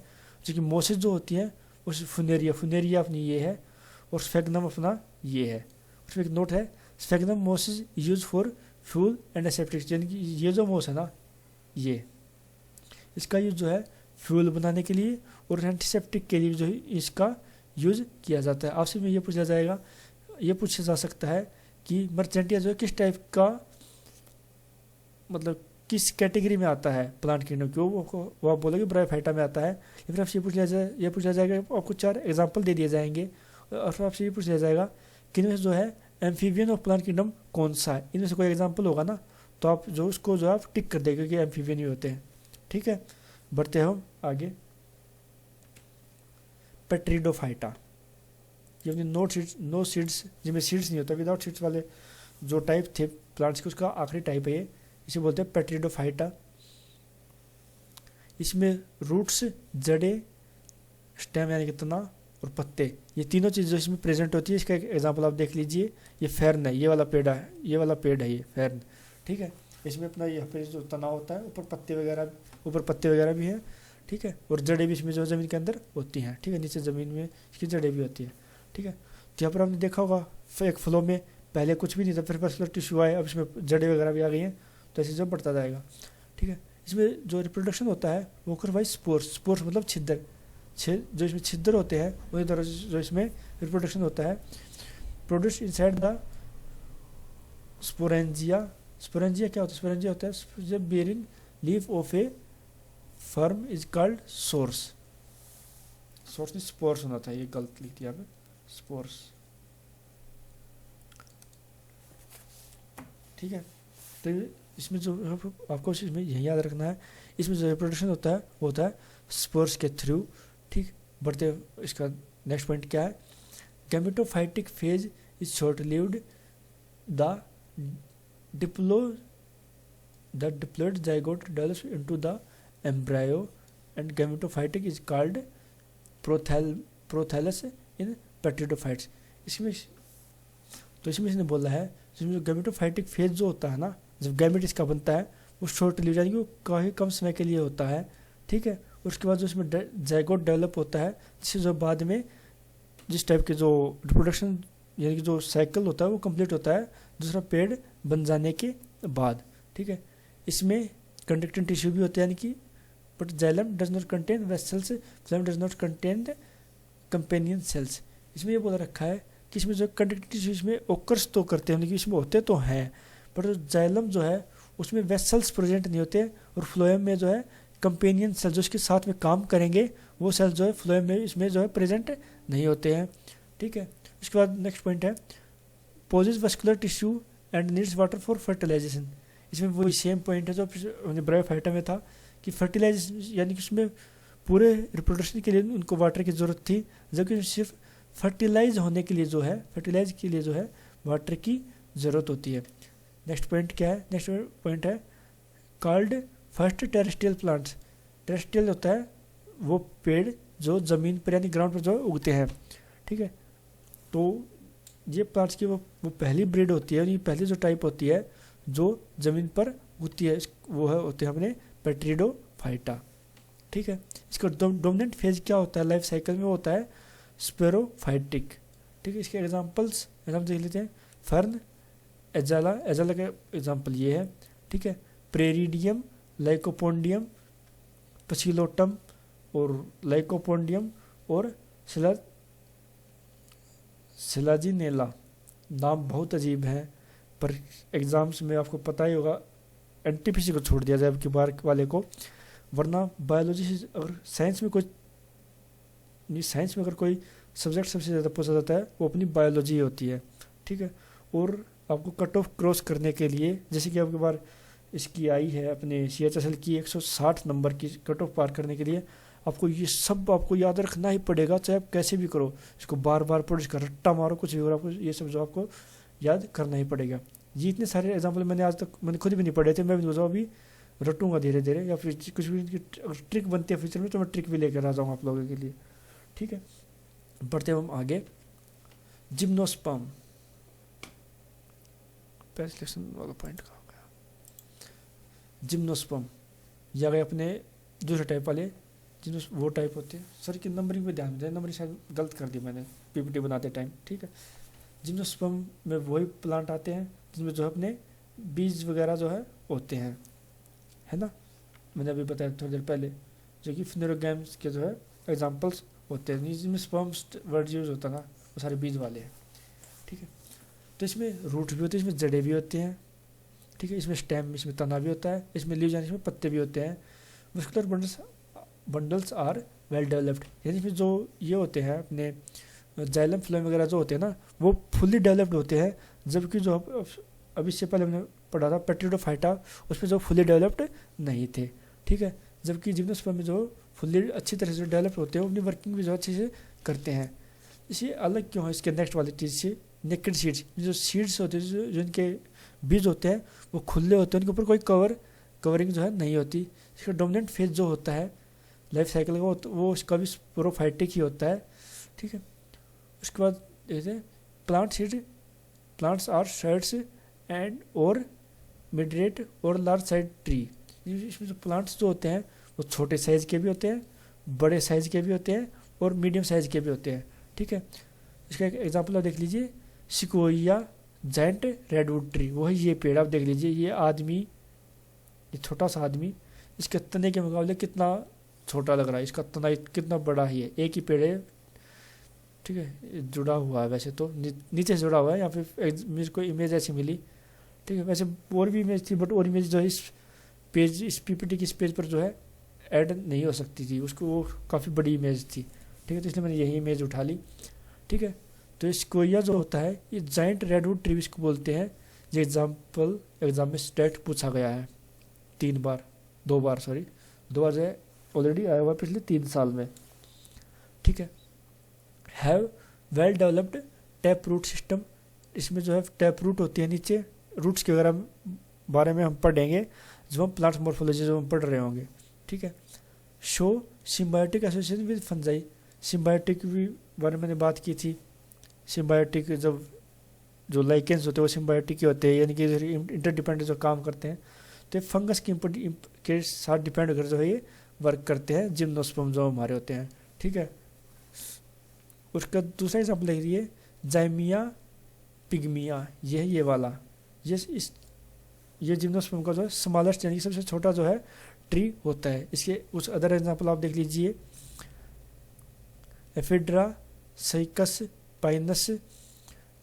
जबकि मोसिस जो होती है उस फुनेरिया अपनी ये है, और स्फेग्नम अपना ये है। उसमें एक नोट है, sphagnum mosses use for fuel and aseptics, यानी कि ये जो मोस है ना, ये इसका यूज जो है फ्यूल बनाने के लिए और एंटीसेप्टिक के लिए जो है इसका यूज किया जाता है। आपसे में ये पूछा जा सकता है कि मर्चेंटिया जो है किस टाइप का, मतलब किस कैटेगरी में आता है प्लांट किंगडम की, वो आप बोलोगे ब्रायोफाइटा में आता है। या फिर आपसे ये पूछा जाएगा, आपको 4 एग्जाम्पल दे दिए जाएंगे, और फिर आपसे ये पूछा जाएगा कि इनमें से जो है एम्फीबियन ऑफ प्लांट किंगडम कौन सा है। इनमें से कोई एग्जाम्पल होगा ना, तो आप जो उसको जो आप टिक कर देंगे कि एम्फीबियन ही होते हैं, ठीक है। बढ़ते हम आगे। पेट्रिडोफाइटा, ये अपनी नो सीड्स, जिनमें सीड्स नहीं होता, विदाउट सीड्स वाले जो टाइप थे प्लांट्स के, उसका आखिरी टाइप है ये, इसे बोलते हैं पेट्रिडोफाइटा। इसमें रूट्स, जड़ें, स्टेम यानी कि तना और पत्ते, ये तीनों चीज़ जो इसमें प्रेजेंट होती है। इसका एक एग्जांपल आप देख लीजिए, ये फेर्न है, ये वाला पेड़ है ये फेर्न, ठीक है। इसमें अपना यहाँ पे जो तना होता है, ऊपर पत्ते वगैरह भी है, ठीक है। और जड़ें भी इसमें जो ज़मीन के अंदर होती हैं, ठीक है, नीचे ज़मीन में इसकी जड़ें भी होती हैं, ठीक है। तो यहाँ पर आपने देखा होगा एक फ्लो में पहले कुछ भी नहीं था, फिर वस्कुलर टिश्यू आए, अब इसमें जड़ें वगैरह भी आ गई हैं, तो ऐसे जो बढ़ता जाएगा। ठीक है, इसमें जो रिप्रोडक्शन होता है वो कर भाई स्पोर्स, स्पोर्स मतलब छिद्र, जो इसमें छिद्र होते हैं वही तरह जो इसमें रिप्रोडक्शन होता है। Produce inside the sporangia. Sporangia क्या होता है? स्पोरेंजिया होता है जब bearing leaf of A firm is called source. Source नहीं स्पोर्स होना था, ये गलत लिख दिया स्पोर्स। ठीक है, तो इसमें जो आपको इसमें यही याद रखना है, इसमें जो रिप्रोडक्शन होता है वो होता है स्पोर्स के थ्रू। ठीक, बढ़ते इसका नेक्स्ट पॉइंट क्या है? Gametophytic phase is short lived, the diploid zygote develops into the embryo and gametophytic is called prothallus in pteridophytes। इसमें तो इसमें इसने बोला है जिसमें जो गैमेटोफाइटिक फेज जो होता है ना, जब गैमेट इसका बनता है वो शॉर्ट लिव यानी कि वो काफ़ी कम समय के लिए होता है। ठीक है, उसके बाद जो इसमें जाइगोट डेवलप होता है, जिससे जो बाद में जिस टाइप के जो रिप्रोडक्शन यानी कि जो साइकिल होता है वो कंप्लीट होता है दूसरा पेड़ बन जाने के बाद। ठीक है, इसमें कंडक्टिंग टिश्यू भी होता है यानी कि but xylem does not contain vessels, xylem does not contain companion cells. इसमें ये बोला रखा है कि इसमें जो कंडक्टिंग टिश्यू इसमें ओकर्स तो करते हैं, इसमें होते तो हैं, पर जाइलम जो है उसमें वेसल्स प्रेजेंट नहीं होते, और फ्लोएम में जो है कंपेनियन सेल जो इसके साथ में काम करेंगे वो सेल जो है फ्लोएम में इसमें जो है प्रेजेंट नहीं होते हैं। ठीक है, उसके बाद नेक्स्ट पॉइंट है possesses vascular tissue and needs water for fertilization. इसमें वही सेम पॉइंट है जो ब्रायोफाइटा में था कि फर्टिलाइजेशन यानी कि उसमें पूरे रिप्रोडक्शन के लिए उनको वाटर की ज़रूरत थी, जबकि सिर्फ फर्टिलाइज होने के लिए जो है फर्टिलाइज के लिए जो है वाटर की ज़रूरत होती है। नेक्स्ट पॉइंट क्या है? नेक्स्ट पॉइंट है called first terrestrial plants. Terrestrial होता है वो पेड़ जो ज़मीन पर यानी ग्राउंड पर जो उगते हैं। ठीक है, तो ये प्लांट्स की वो पहली ब्रीड होती है, पहली जो टाइप होती है जो ज़मीन पर उगती है वो है होते हैं अपने पेट्रिडोफाइटा। ठीक है, इसका डोमिनेंट फेज क्या होता है लाइफ साइकिल में? होता है स्पेरोफाइटिक। ठीक है, इसके एग्जांपल्स देख लेते हैं। फर्न, एजाला, एजाला का एग्जांपल ये है। ठीक है, प्रेरिडियम, लाइकोपोडियम, पसीलोटम और लाइकोपोडियम और सिलाजिनेला। नाम बहुत अजीब है पर एग्ज़ाम्स में आपको पता ही होगा, एनटीपीसी को छोड़ दिया जाए अब की बार वाले को, वरना बायोलॉजी से अगर साइंस में अगर कोई सब्जेक्ट सबसे ज़्यादा पूछा जाता है वो अपनी बायोलॉजी होती है। ठीक है, और आपको कट ऑफ क्रॉस करने के लिए जैसे कि आपकी बार इसकी आई है अपने CHSL की 160 नंबर की कट ऑफ पार करने के लिए आपको ये सब आपको याद रखना ही पड़ेगा, चाहे आप कैसे भी करो, इसको बार बार पढ़ो, इसका रट्टा मारो, कुछ भी करो, आपको ये सब जो आपको याद करना ही पड़ेगा। ये इतने सारे एग्जाम्पल मैंने आज तक खुद भी नहीं पढ़े थे, मैं भी सोचा अभी रटूंगा धीरे धीरे, या फिर कुछ भी ट्रिक बनती है फ्यूचर में तो मैं ट्रिक भी लेकर आ जाऊँगा आप लोगों के लिए। ठीक है, बढ़ते हम आगे। जिम्नोस्पर्म, पहले सिलेक्शन वाला पॉइंट कहाँ गया? जिम्नोस्पर्म ये आ गए अपने दूसरे टाइप वाले, जिन वो टाइप होते हैं। सर की नंबरिंग पे ध्यान दें, नंबरिंग शायद गलत कर दी मैंने PPT बनाते टाइम। ठीक है, जिम्नोस्पर्म में वही प्लांट आते हैं जिनमें जो है अपने बीज वगैरह जो है होते हैं, है ना, मैंने अभी बताया थोड़ी देर पहले, जो कि फ्लोरोगैम्स के जो है एग्जांपल्स होते हैं। जिसमें स्पर्म्स वर्ड यूज होता है ना वो सारे बीज वाले हैं। ठीक है, तो इसमें रूट भी होते हैं, इसमें जड़ें भी होती हैं। ठीक है, इसमें स्टेम, इसमें तना भी होता है, इसमें लीव्स यानी इसमें पत्ते भी होते हैं। Muscular bundles are well developed, यानी इसमें जो ये होते हैं अपने जाइलम फ्लोएम वगैरह जो होते हैं ना वो फुल्ली डेवलप्ड होते हैं, जबकि जो अभी इससे पहले हमने पढ़ा था पेट्रिडोफाइटा उसमें जो फुल्ली डेवलप्ड नहीं थे। ठीक है, जबकि जिम्नोस्पर्म में जो फुल्ली अच्छी तरह से डेवलप होते हैं अपनी वर्किंग भी जो अच्छे से करते हैं। इसे अलग क्यों है इसके नेक्स्ट वाली चीज़ से? नेकेड सीड्स, जो सीड्स होते हैं जो इनके बीज होते हैं वो खुले होते हैं, उनके ऊपर कोई कवरिंग जो है नहीं होती। इसका डोमिनेंट फेज जो होता है लाइफ साइकिल का वो उसका भी स्पोरोफाइटिक ही होता है। ठीक है, उसके बाद जैसे प्लांट्स आर साइड्स एंड और मिडरेट और लार्ज साइड ट्री। इसमें जो प्लांट्स जो होते हैं वो छोटे साइज़ के भी होते हैं, बड़े साइज़ के भी होते हैं और मीडियम साइज़ के भी होते हैं। ठीक है, इसका एक एग्जांपल आप देख लीजिए, सिकोया जायंट रेडवुड ट्री, वही ये पेड़ आप देख लीजिए, ये आदमी, ये छोटा सा आदमी इसके तने के मुकाबले कितना छोटा लग रहा है, इसका तना कितना बड़ा ही है, एक ही पेड़ है, ठीक है, जुड़ा हुआ है वैसे तो, नीचे से जुड़ा हुआ है, यहाँ पे मेरे को इमेज ऐसी मिली, ठीक है। वैसे और भी इमेज थी बट और इमेज जो है इस पेज, इस पीपीटी की इस पेज पर जो है ऐड नहीं हो सकती थी, उसको वो काफ़ी बड़ी इमेज थी, ठीक है, तो इसलिए मैंने यही इमेज उठा ली, ठीक है। तो इस कोया जो होता है ये जाइंट रेडवुड ट्री इसको बोलते हैं, जो एग्जाम में स्टेट पूछा गया है 2 बार जो है ऑलरेडी आया हुआ पिछले 3 साल में, ठीक है। Have well developed tap root system, इसमें जो है टैप रूट होती है नीचे, रूट्स के वगैरह बारे में हम पढ़ेंगे जब हम प्लांट मॉर्फोलॉजी जो हम पढ़ रहे होंगे, ठीक है। Show symbiotic association with fungi, symbiotic भी बारे में मैंने बात की थी, सिम्बायोटिक जब जो लाइकेंस होते हैं वो सिम्बायोटिक ही होते हैं, यानी कि इंटरडिपेंडेंट जो काम करते हैं, तो फंगस के साथ डिपेंड कर जो है ये वर्क करते हैं, जिम्नोस्पर्म जो हमारे होते हैं, ठीक है। उसका दूसरा एग्जाम्पल लिख दिए जाइमिया पिग्मिया, ये वाला, ये जिम्नोस्पर्म का जो है स्मॉलेस्ट यानी कि सबसे छोटा जो है ट्री होता है। इसके उस अदर एग्जाम्पल आप देख लीजिए, एफिड्रा, साइकस, पाइनस,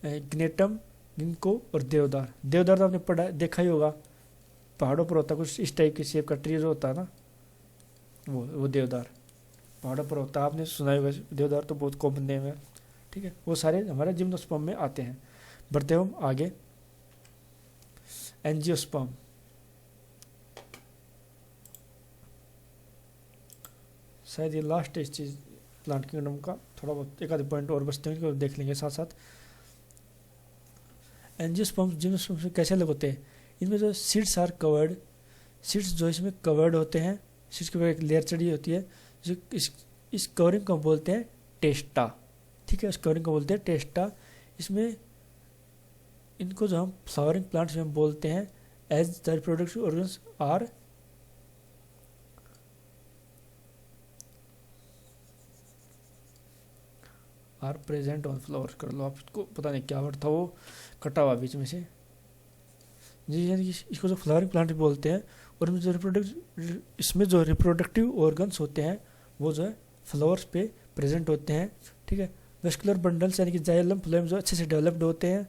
ग्नेटम, गिनको और देवदार तो आपने पढ़ा देखा ही होगा, पहाड़ों पर होता है कुछ इस टाइप की शेप का ट्री जो होता है ना, वो देवदार पहाड़ों पर होता है, आपने सुना होगा, देवदार तो बहुत कॉमन नेम है, ठीक है। वो सारे हमारे जिम्नोस्पर्म में आते हैं। बढ़ते हम आगे, एंजियोस्पर्म, शायद ये लास्ट इस चीज प्लांट किंगडम का, थोड़ा बहुत एक आधे पॉइंट और बचते हैं, देख लेंगे साथ साथ। एंजियोस्पर्म जिम्नोस्पर्म से कैसे अलग होते हैं, इनमें जो सीड्स आर कवर्ड, सीड्स जो इसमें कवर्ड होते हैं, सीड्स के ऊपर एक लेयर चढ़ी होती है, जो इस कवरिंग को बोलते हैं टेस्टा, ठीक है, इस कवरिंग को बोलते हैं टेस्टा। इसमें इनको जो हम फ्लावरिंग प्लांट्स में बोलते हैं as the reproductive organs are present on flower, कर लो आप, इसको पता नहीं क्या वर्ड था वो कटा हुआ बीच में से जी, यानी इसको जो फ्लावरिंग प्लांट बोलते हैं, और इसमें जो रिप्रोडक्टिव ऑर्गन्स होते हैं वो जो है फ्लावर्स पे प्रेजेंट होते हैं, ठीक है। वेस्कुलर बंडल्स यानी कि जाइलम फ्लोएम जो अच्छे से डेवलप्ड होते हैं,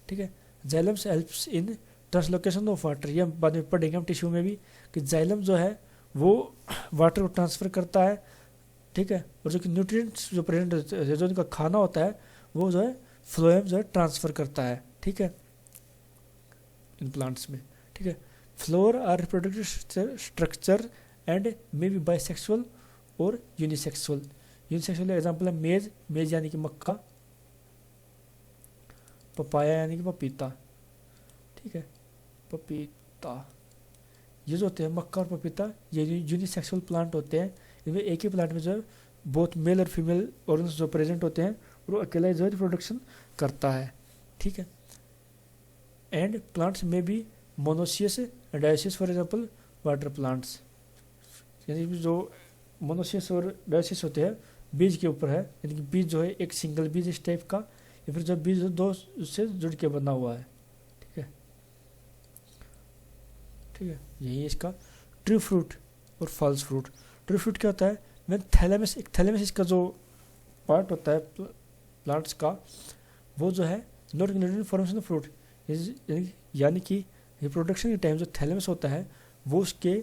ठीक है। Xylems helps in translocation of water, ये हम बाद में पढ़ेंगे हम टिश्यू में भी, कि जाइलम जो है वो वाटर को ट्रांसफ़र करता है, ठीक है, और जो कि न्यूट्रिएंट्स जो प्रेजेंट होते हैं, जो इनका खाना होता है वो जो है फ्लोएम जो है ट्रांसफ़र करता है, ठीक है, इन प्लांट्स में, ठीक है। Flower are reproductive structure and may be bisexual और यूनिसेक्सुअल। यूनिसेक्सुअल एग्जांपल है मेज यानी कि मक्का, पपाया यानी कि पपीता, ठीक है, पपीता, ये जो होते हैं मक्का और पपीता, ये यूनिसेक्सुअल प्लांट होते हैं। इनमें एक ही प्लांट में जो है बोथ मेल और फीमेल ऑर्गन्स जो प्रेजेंट होते हैं, और वो अकेला जो है रिप्रोडक्शन करता है, ठीक है। एंड प्लांट्स में भी monoecious and dioecious, for example water plants, यानी जो मोनोसियस और डायोसियस होते हैं बीज के ऊपर है, यानी कि बीज जो है एक सिंगल बीज इस टाइप का, या फिर जब बीज दो से जुड़ के बना हुआ है, ठीक है, ठीक है। यही इसका ट्रू फ्रूट और फॉल्स फ्रूट। ट्रू फ्रूट क्या होता है, मैं थैलेमस, एक थैलेमस इसका जो पार्ट होता है प्लांट्स का, वो जो है not included in formation of fruit, यानी कि रिप्रोडक्शन के टाइम जो थैलेमस होता है वो उसके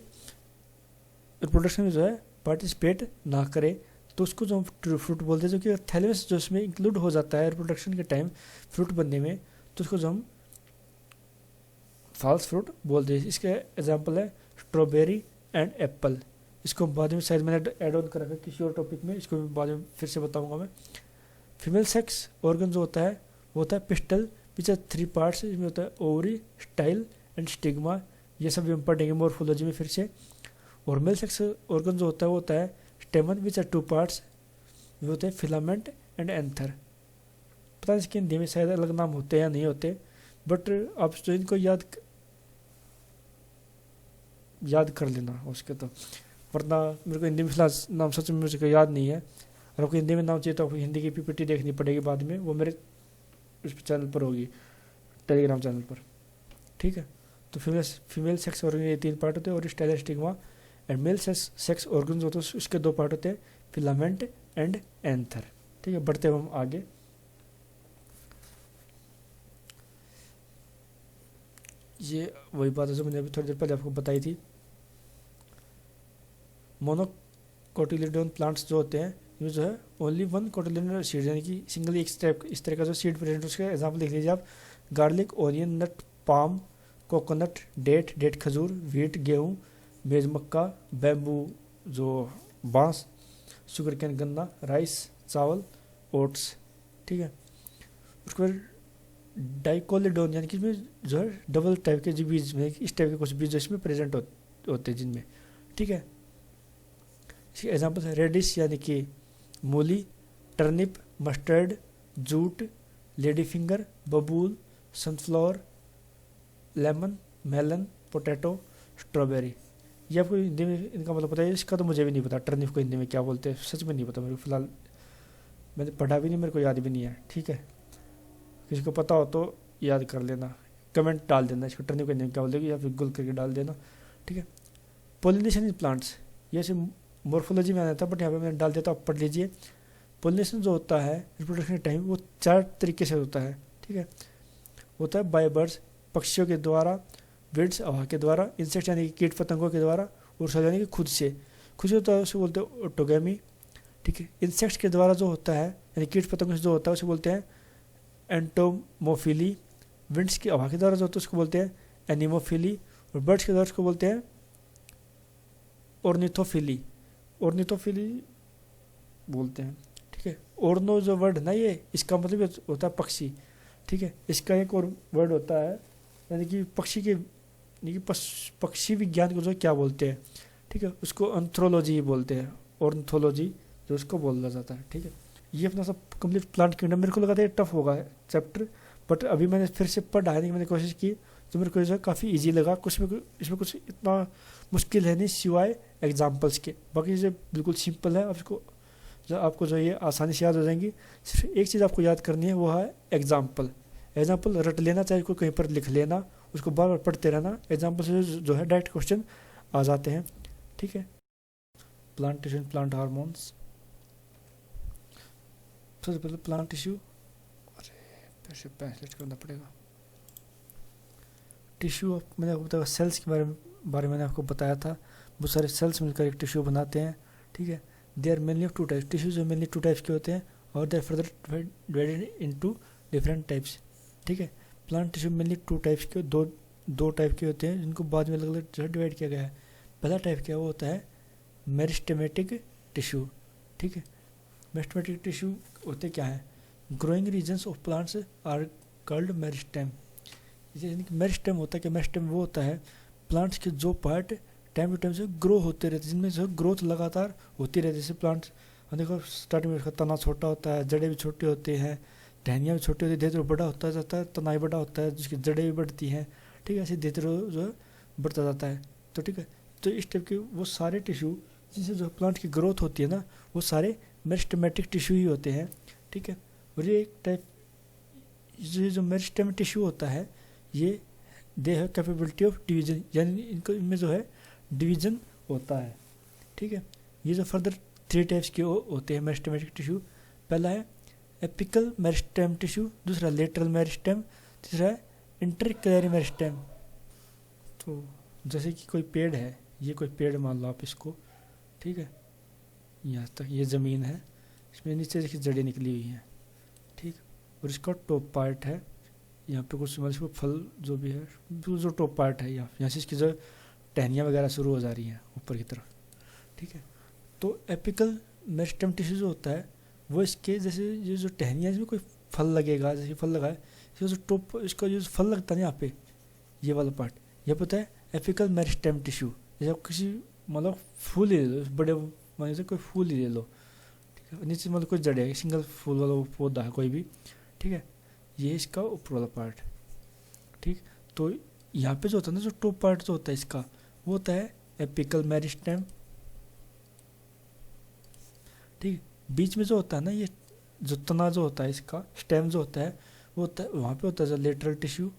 रिप्रोडक्शन में जो है पार्टिसिपेट ना करे, तो उसको जो हम ट्रू फ्रूट बोलते हैं, जो कि थैलेमस जो इसमें इंक्लूड हो जाता है रिप्रोडक्शन के टाइम फ्रूट बनने में, तो उसको जो हम फॉल्स फ्रूट बोलते हैं। इसके एग्जांपल है स्ट्रॉबेरी एंड एप्पल, इसको बाद में शायद मैंने ऐड ऑन कर रखा है किसी और टॉपिक में, इसको बाद में फिर से बताऊंगा मैं। फीमेल सेक्स ऑर्गन जो होता है वो होता है पिस्टल, पीछे 3 पार्ट्स, इसमें होता है ओवरी, स्टाइल एंड स्टिग्मा, ये सब हम पढ़ेंगे मॉर्फोलॉजी में फिर से। और मेल सेक्स ऑर्गन जो होता है वो होता है स्टेमन विच आर 2 पार्ट्स, वो होते हैं फिलामेंट एंड एंथर। पता नहीं इसके हिंदी में शायद अलग नाम होते हैं या नहीं होते, बट आप जो इनको याद कर लेना उसके, तो वरना मेरे को हिंदी में फिलहाल नाम सच में मुझे याद नहीं है, और आपको हिंदी में नाम चाहिए तो आपको हिंदी की पीपीटी देखनी पड़ेगी बाद में, वो मेरे उस चैनल पर होगी, टेलीग्राम चैनल पर, ठीक है। तो फीमेल सेक्स ऑर्गन ये 3 पार्ट होते हैं, और style stigma. And male sex organ होते हैं, उसके 2 पार्ट होते हैं, फिलामेंट एंड एंथर, ठीक है। बढ़ते हैं हम आगे। ये वही बात है जो मैंने अभी थोड़ी देर पहले आपको बताई थी। मोनोकोटिलिडोन प्लांट्स जो होते हैं, ये जो है ओनली 1 कोटिलिडोन सीड, यानी कि सिंगल एक स्टेप इस तरह का जो सीड प्रेजेंट, उसका एग्जाम्पल लिख लीजिए आप। गार्लिक, ओनियन, नट, पाम, कोकोनट, डेट खजूर, व्हीट गेहूँ, मेज मक्का, बैम्बू जो बांस, शुगर कैन गन्ना, राइस चावल, ओट्स, ठीक है। उसके बाद डाइकोलिडोन, यानी कि इसमें जो है डबल टाइप के जो बीज में इस टाइप के कुछ बीज इसमें प्रेजेंट होते हैं जिनमें, ठीक है। इसके एग्जाम्पल है रेडिश यानी कि मूली, turnip, mustard, jute, lady finger, बबूल, sunflower, lemon, melon, potato, strawberry. ये आपको हिंदी में इनका मतलब पता है, इसका तो मुझे भी नहीं पता टर्निप को हिंदी में क्या बोलते हैं, सच में नहीं पता मेरे को, फिलहाल मैंने पढ़ा भी नहीं, मेरे को याद भी नहीं है, ठीक है। किसी को पता हो तो याद कर लेना, कमेंट डाल देना इसको टर्निप को हिंदी में क्या बोलते हैं, या फिर गूगल करके डाल देना, ठीक है। पोलिनेशन इन प्लांट्स, ये से मॉर्फोलॉजी में आया था, बट यहाँ पे मैंने डाल दिया था, आप पढ़ लीजिए। पोलिनेशन जो होता है रिप्रोडक्शन टाइम, वो 4 तरीके से होता है, ठीक है। होता है बाय बर्ड्स, पक्षियों के द्वारा, बिड्स हवा के द्वारा, इंसेक्ट यानी कि कीट पतंगों के द्वारा, और सेल यानी कि खुद से होता है, उसे बोलते हैं ऑटोगेमी, ठीक है। इंसेक्ट्स के द्वारा जो होता है यानी कीट पतंगों से जो होता है उसे बोलते हैं एंटोमोफिली। विंड्स की हवा के द्वारा जो होता है उसको बोलते हैं एनिमोफिली, और बर्ड्स के द्वारा उसको बोलते हैं ऑर्निथोफिली बोलते हैं, ठीक है। ऑर्नो जो वर्ड ना, ये इसका मतलब होता है पक्षी, ठीक है। इसका एक और वर्ड होता है यानी कि पक्षी के, यानी कि पक्षी विज्ञान को जो क्या बोलते हैं, ठीक है, उसको एंथ्रोलॉजी बोलते हैं, ऑर्निथोलॉजी जो उसको बोला जाता है, ठीक है। ये अपना सब कंप्लीट प्लांट किंगडम, मेरे को लगा था ये टफ होगा चैप्टर, बट अभी मैंने फिर से पढ़ा है, मैंने कोशिश की तो मेरे को जो है काफ़ी ईजी लगा, कुछ में इसमें कुछ इतना मुश्किल है नहीं सिवाय एग्जाम्पल्स के, बाकी चीज़ें बिल्कुल सिंपल है। आपको जो ये आसानी से याद हो जाएंगी। सिर्फ एक चीज़ आपको याद करनी है, वो है एग्जाम्पल रट लेना, चाहे कोई कहीं पर लिख लेना, उसको बार बार पढ़ते रहना, एग्जाम्पल से जो है डायरेक्ट क्वेश्चन आ जाते हैं, ठीक है। प्लांट टिश्यू, प्लांट हार्मोन्स, सबसे पहले प्लांट टिश्यू, अरे फिर से ट्रांसलेट करना पड़ेगा। टिश्यू मैंने आपको बताया, सेल्स के बारे में मैंने आपको बताया था, बहुत सारे सेल्स मिलकर एक टिश्यू बनाते हैं, ठीक है। They are mainly of 2 types, tissues जो मेनली 2 टाइप्स के होते हैं, और they are further divided into different types, ठीक है। प्लांट टिश्यू मेनली 2 टाइप्स के, दो टाइप के होते हैं, जिनको बाद में अलग अलग जो है डिवाइड किया गया है। पहला टाइप क्या वो होता है मेरिस्टेमेटिक टिश्यू, ठीक है। मेरिस्टेमेटिक टिश्यू होते क्या है, growing regions of plants are called meristem. यानी कि मेरिस्टेम होता है कि मेरिस्टेम वो होता है प्लांट्स के जो पार्ट टाइम टू टाइम से ग्रो होते रहते हैं, जिनमें जो ग्रोथ लगातार होती रहती है। जैसे प्लांट्स देखो स्टार्टिंग में उसका तना छोटा होता है, जड़ें भी छोटी होती हैं, टहनियाँ भी छोटी होती है, धीरे धीरे बड़ा होता जाता है, तना भी बड़ा होता है, जिसकी जड़ें भी बढ़ती हैं, ठीक है। ऐसे धीरे धीरे जो है बढ़ता जाता है, तो ठीक है। तो इस टाइप के वो सारे टिश्यू जिनसे जो प्लांट की ग्रोथ होती है ना, वो सारे मेरिस्टेमेटिक टिश्यू ही होते हैं, ठीक है। और ये एक टाइप जो मेरिस्टेमेटिक टिश्यू होता है, ये they have capability of division, यानी इनको इनमें जो है डिवीजन होता है, ठीक है। ये जो फर्दर 3 टाइप्स के होते हैं मेरिस्टेमेटिक टिश्यू। पहला है एपिकल मेरिस्टेम टिश्यू, दूसरा लेटरल मेरिस्टेम, तीसरा है इंटरक्लेरी मेरिस्टेम। तो जैसे कि कोई पेड़ है, ये कोई पेड़ मान लो आप इसको, ठीक है, यहाँ तक ये ज़मीन है, इसमें नीचे देखिए जड़ें निकली हुई हैं, ठीक, और इसका टॉप पार्ट है, यहाँ पे कुछ मतलब फल जो भी है, जो टॉप पार्ट है यहाँ से इसकी जो टहनियाँ वगैरह शुरू हो जा रही हैं ऊपर की तरफ, ठीक है। तो एपिकल मेरिस्टेम टिश्यू जो होता है वो इसके जैसे ये जो टहनियाँ, इसमें कोई फल लगेगा, जैसे फल लगा है, इसका जो टॉप, इसका जो फल लगता है यहाँ पे, ये वाला पार्ट, ये पता है एपिकल मेरिस्टेम टिश्यू। जैसे आप किसी मतलब फूल ही ले लो, बड़े मान से कोई फूल ही ले लो, ठीक है, नीचे मतलब कोई जड़े है, सिंगल फूल वाला पौधा है कोई भी, ठीक है, ये इसका ऊपर वाला पार्ट, ठीक। तो यहाँ पे जो होता है ना, जो टॉप पार्ट जो होता है इसका, वो होता है एपिकल मेरिस्टेम, ठीक। बीच में जो होता है ना, ये जो तना जो होता है इसका स्टेम जो होता है, वो होता है, वहाँ पे होता है लेटरल टिश्यू,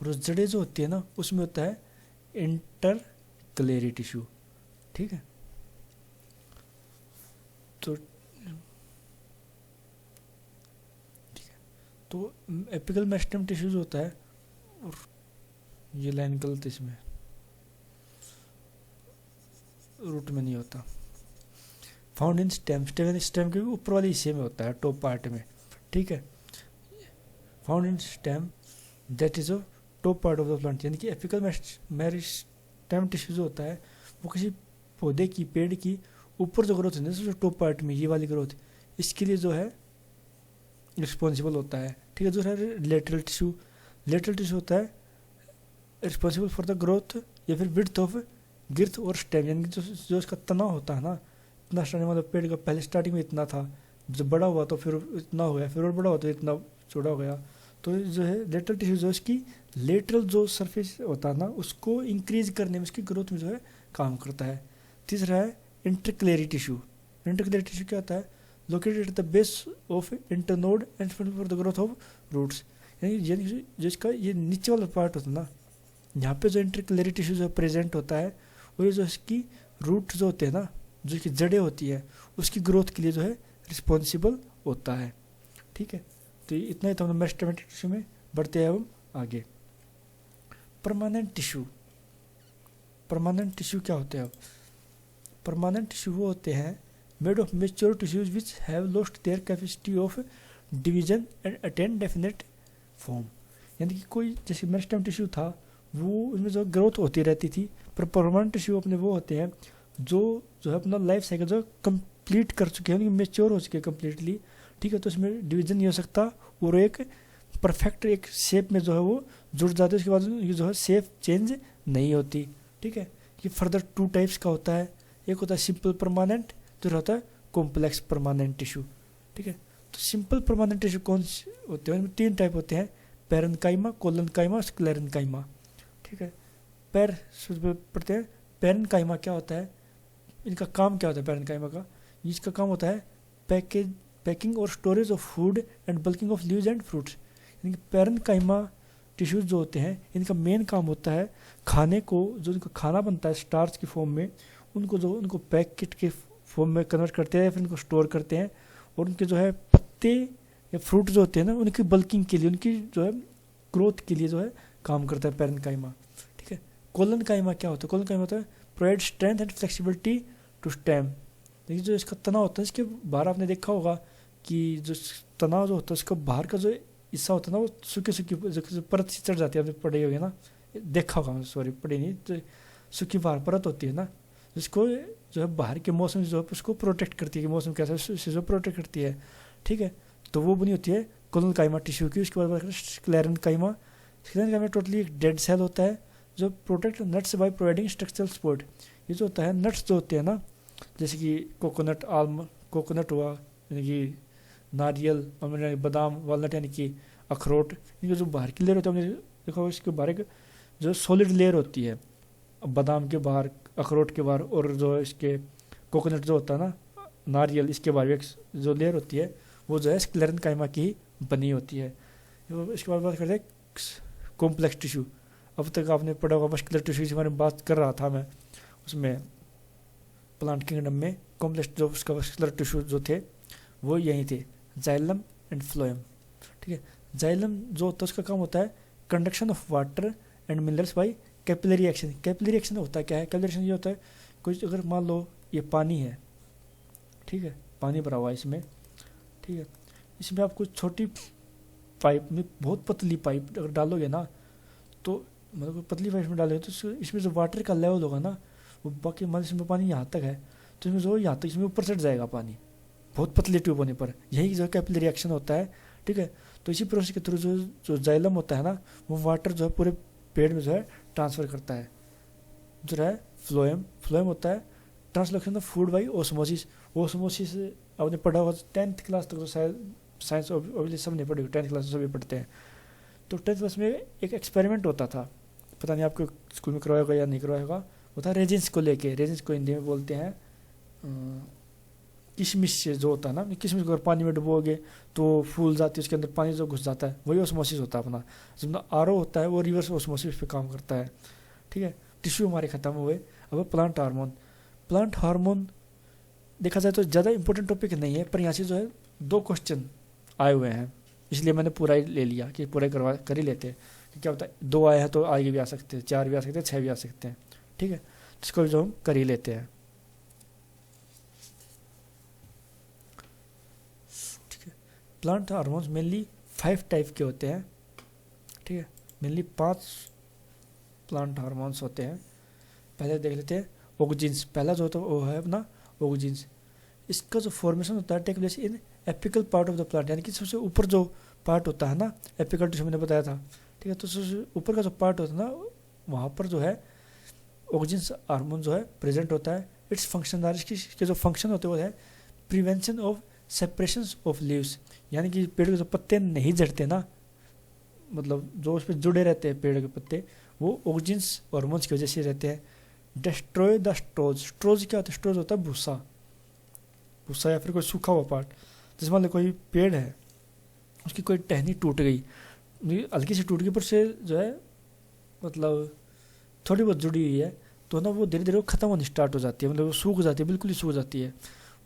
और उस जड़ें जो होती है ना उसमें होता है इंटरकलेरी टिश्यू, ठीक है। तो तो एपिकल मेरिस्टेम टिश्यू जो होता है, और ये लाइन गलत इसमें रूट में नहीं होता, फाउंड इन स्टेम, स्टेम के ऊपर वाले हिस्से में होता है, टॉप पार्ट में, ठीक है। Found in stem that is a top part of the plant, यानी कि एपिकल मेरिस्टेम टिश्यू जो होता है वो किसी पौधे की, पेड़ की ऊपर जो ग्रोथ है जो टॉप पार्ट में, ये वाली ग्रोथ, इसके लिए जो है रिस्पॉन्सिबल होता है, ठीक है। दूसरा लेटरल टिश्यू, लेटरल टिश्यू होता है रिस्पॉन्सिबल फॉर द ग्रोथ या फिर विड्थ ऑफ गिर्थ और स्टेम, यानी कि जो इसका तनाव होता है ना, इतना स्टार्टिंग मतलब पेड़ का पहले स्टार्टिंग में इतना था, जब बड़ा हुआ तो फिर इतना हो गया, फिर और बड़ा हुआ तो इतना चौड़ा हो गया। तो जो है लेटरल टिश्यू जो इसकी लेटरल जो सरफेस होता है ना उसको इंक्रीज करने में, उसकी ग्रोथ में जो है काम करता है। तीसरा है इंटरक्लेरी टिश्यू, इंटरक्लेरी टिश्यू क्या होता है, located at the base of internode and for the growth of roots, यानी जो इसका ये नीचे वाला पार्ट होता है ना, यहाँ पे जो इंटरक्लेरी टिश्यू जो प्रेजेंट होता है, और ये जो इसकी रूट जो होते हैं ना, जो इसकी जड़ें होती है उसकी ग्रोथ के लिए जो है रिस्पॉन्सिबल होता है, ठीक है। तो इतना ही था मेरिस्टेमेटिक टिश्यू में। बढ़ते हैं हम आगे। परमानेंट टिश्यू, परमानेंट टिश्यू क्या होते हैं अब? परमानेंट टिश्यू वो होते हैं made of mature tissues which have lost their capacity of division and attain definite form, यानी कि कोई जैसे मेरिस्टेम टिश्यू था वो उसमें जो ग्रोथ होती रहती थी, पर परमानेंट टिश्यू अपने वो होते हैं जो है अपना लाइफ साइकिल जो कंप्लीट कर चुके हैं, मेच्योर हो चुके हैं कम्प्लीटली, ठीक है। तो इसमें डिवीजन नहीं हो सकता, और एक परफेक्ट एक शेप में जो है वो जुड़ जाते हैं, उसके बाद ये जो है शेप चेंज नहीं होती, ठीक है। ये फर्दर टू टाइप्स का होता है, एक होता है सिंपल परमानेंट, दूसरा होता है कॉम्प्लेक्स परमानेंट टिश्यू, ठीक है। तो सिंपल परमानेंट टिश्यू कौन से होते हैं? इनमें 3 टाइप होते हैं, पैरेन्काइमा, कोलेन्काइमा और स्क्लेरेन्काइमा, ठीक है। पढ़ते हैं पैरेन्काइमा क्या होता है, इनका काम क्या होता है पैरेन्काइमा का? इसका काम होता है पैकिंग और storage of food and bulking of leaves and fruits, यानी कि पैरेन्काइमा टिश्यूज जो होते हैं इनका मेन काम होता है खाने को, जो इनका खाना बनता है स्टार्च की फॉर्म में, उनको पैकेट के फॉर्म में कन्वर्ट करते हैं, फिर उनको स्टोर करते हैं, और उनके जो है पत्ते या फ्रूट जो होते हैं ना उनकी बल्किंग के लिए, उनकी जो है ग्रोथ के लिए जो है काम करता है पैरेन्काइमा, ठीक है। कोलेन्काइमा क्या होता है? कोलेन्काइमा होता है provide strength and flexibility to stem, देखिए जो इसका तनाव होता है इसके बाहर आपने देखा होगा कि जो तनाव जो होता है उसका बाहर का जो हिस्सा होता है ना वो सूखी परत से चढ़ जाती है, आपने पढ़ी होगी ना, देखा होगा, सॉरी पढ़ी नहीं, तो सूखी बाहर परत होती है ना जिसको जो है बाहर के मौसम जो है उसको प्रोटेक्ट करती है कि मौसम कैसा है उससे जो प्रोटेक्ट करती है, ठीक है। तो वो बनी होती है कोलेन्काइमा टिश्यू की। उसके बाद बात करें स्क्लेरेन्काइमा, स्क्लेरेन्काइमा टोटली एक डेड सेल होता है जो protect nuts by providing structural support. ये जो होता है नट्स जो होते हैं ना, जैसे कि कोकोनट हुआ, यानी कि नारियल, बादाम, वालनट यानी कि अखरोट, इनके जो बाहर की लेयर होती है हमने देखो इसके बाहर एक जो सॉलिड लेयर होती है बादाम के बाहर, अखरोट के बाहर, और जो इसके कोकोनट जो होता है ना, नारियल, इसके बाहर एक जो लेयर होती है वो जो है स्क्लेरेन्काइमा की ही बनी होती है। इसके बाद बात करते हैं कॉम्प्लेक्स टिश्यू। अब तक आपने पढ़ा होगा मस्कुलर टिश्यू से बात कर रहा था मैं, उसमें प्लांट किंगडम में कॉम्प्लेक्स जो उसका मस्कुलर टिश्यू जो थे वो यही थे, जाइलम एंड फ्लोएम, ठीक है। जाइलम जो होता है उसका काम होता है conduction of water and minerals by capillary action. Capillary action होता है क्या है? कैपिलरी एक्शन ये होता है कुछ अगर मान लो ये पानी है, ठीक है, पानी भरा हुआ है इसमें, ठीक है, इसमें आप कुछ छोटी पाइप में बहुत पतली पाइप अगर डालोगे ना, तो मतलब पतली पाइप में डालोगे तो इसमें जो वाटर का लेवल होगा ना वो बाकी मान इसमें पानी यहाँ तक है तो इसमें जो यहाँ तक इसमें ऊपर चढ़ जाएगा पानी बहुत पतली ट्यूब होने पर, यही जो कैपिलरी एक्शन होता है, ठीक है। तो इसी प्रोसेस के थ्रू जो जाइलम होता है ना वो वाटर जो है पूरे पेड़ में जो है ट्रांसफ़र करता है। जो है फ्लोएम होता है translation of food by osmosis. Osmosis आपने पढ़ा होगा 10th क्लास तक तो शायद साइंस ऑब्वियसली सब नहीं पढ़ी, 10th क्लास सभी पढ़ते हैं। तो 10th क्लास में एक एक्सपेरिमेंट होता था, पता नहीं आपको स्कूल में करवाया होगा या नहीं करवाया होगा, वो था रेजिन्स को लेके। रेजिन्स को हिंदी में बोलते हैं किशमिश से जो होता है ना, किशमिश को अगर पानी में डुबोगे तो फूल जाती है, उसके अंदर पानी जो घुस जाता है, वही ऑस्मोसिस होता है अपना। जितना आरओ होता है वो रिवर्स ऑस्मोसिस पे काम करता है, ठीक है। टिश्यू हमारे खत्म हुए। अब प्लांट हार्मोन। प्लांट हार्मोन देखा जाए तो ज़्यादा इंपॉर्टेंट टॉपिक नहीं है, पर यहाँ से जो है 2 क्वेश्चन आए हुए हैं, इसलिए मैंने पूरा ही ले लिया कि पूरा करवा कर ही लेते हैं कि क्या होता है 2 आए हैं तो आगे भी आ सकते हैं, 4 भी आ सकते हैं, 6 भी आ सकते हैं, ठीक है। इसको जो हम कर ही लेते हैं, ठीक है। प्लांट हार्मोन्स मेनली 5 टाइप के होते हैं, ठीक है। मेनली 5 प्लांट हार्मोन्स होते हैं। पहले देख लेते हैं ऑक्जिन्स। पहला जो होता है वो है अपना ऑक्जिन्स। इसका जो फॉर्मेशन होता है take place in apical part of the plant, यानी कि सबसे ऊपर जो पार्ट होता है ना, एपिकल टिश्यू मैंने बताया था, ठीक है। तो सबसे ऊपर का जो पार्ट होता है ना, वहाँ पर जो है ऑक्जिन्स हार्मोन जो है प्रेजेंट होता है। इट्स फंक्शन, इसके जो फंक्शन होते हैं वो है prevention of separation of leaves, यानी कि पेड़ के जो पत्ते नहीं झड़ते ना, मतलब जो उस पर जुड़े रहते हैं पेड़ के पत्ते, वो ऑक्जिन्स हार्मोन्स की वजह से रहते हैं। Destroy the स्ट्रोज। स्ट्रोज क्या होता है? स्ट्रोज होता है भूसा, भूसा या फिर कोई सूखा हुआ पार्ट। जैसे मान लो कोई पेड़ है, उसकी कोई टहनी टूट गई, हल्की सी टूट गई, पर से जो है मतलब थोड़ी बहुत जुड़ी हुई है, तो ना वो धीरे धीरे खत्म होनी स्टार्ट हो जाती है, मतलब वो सूख जाती है, बिल्कुल ही सूख जाती है।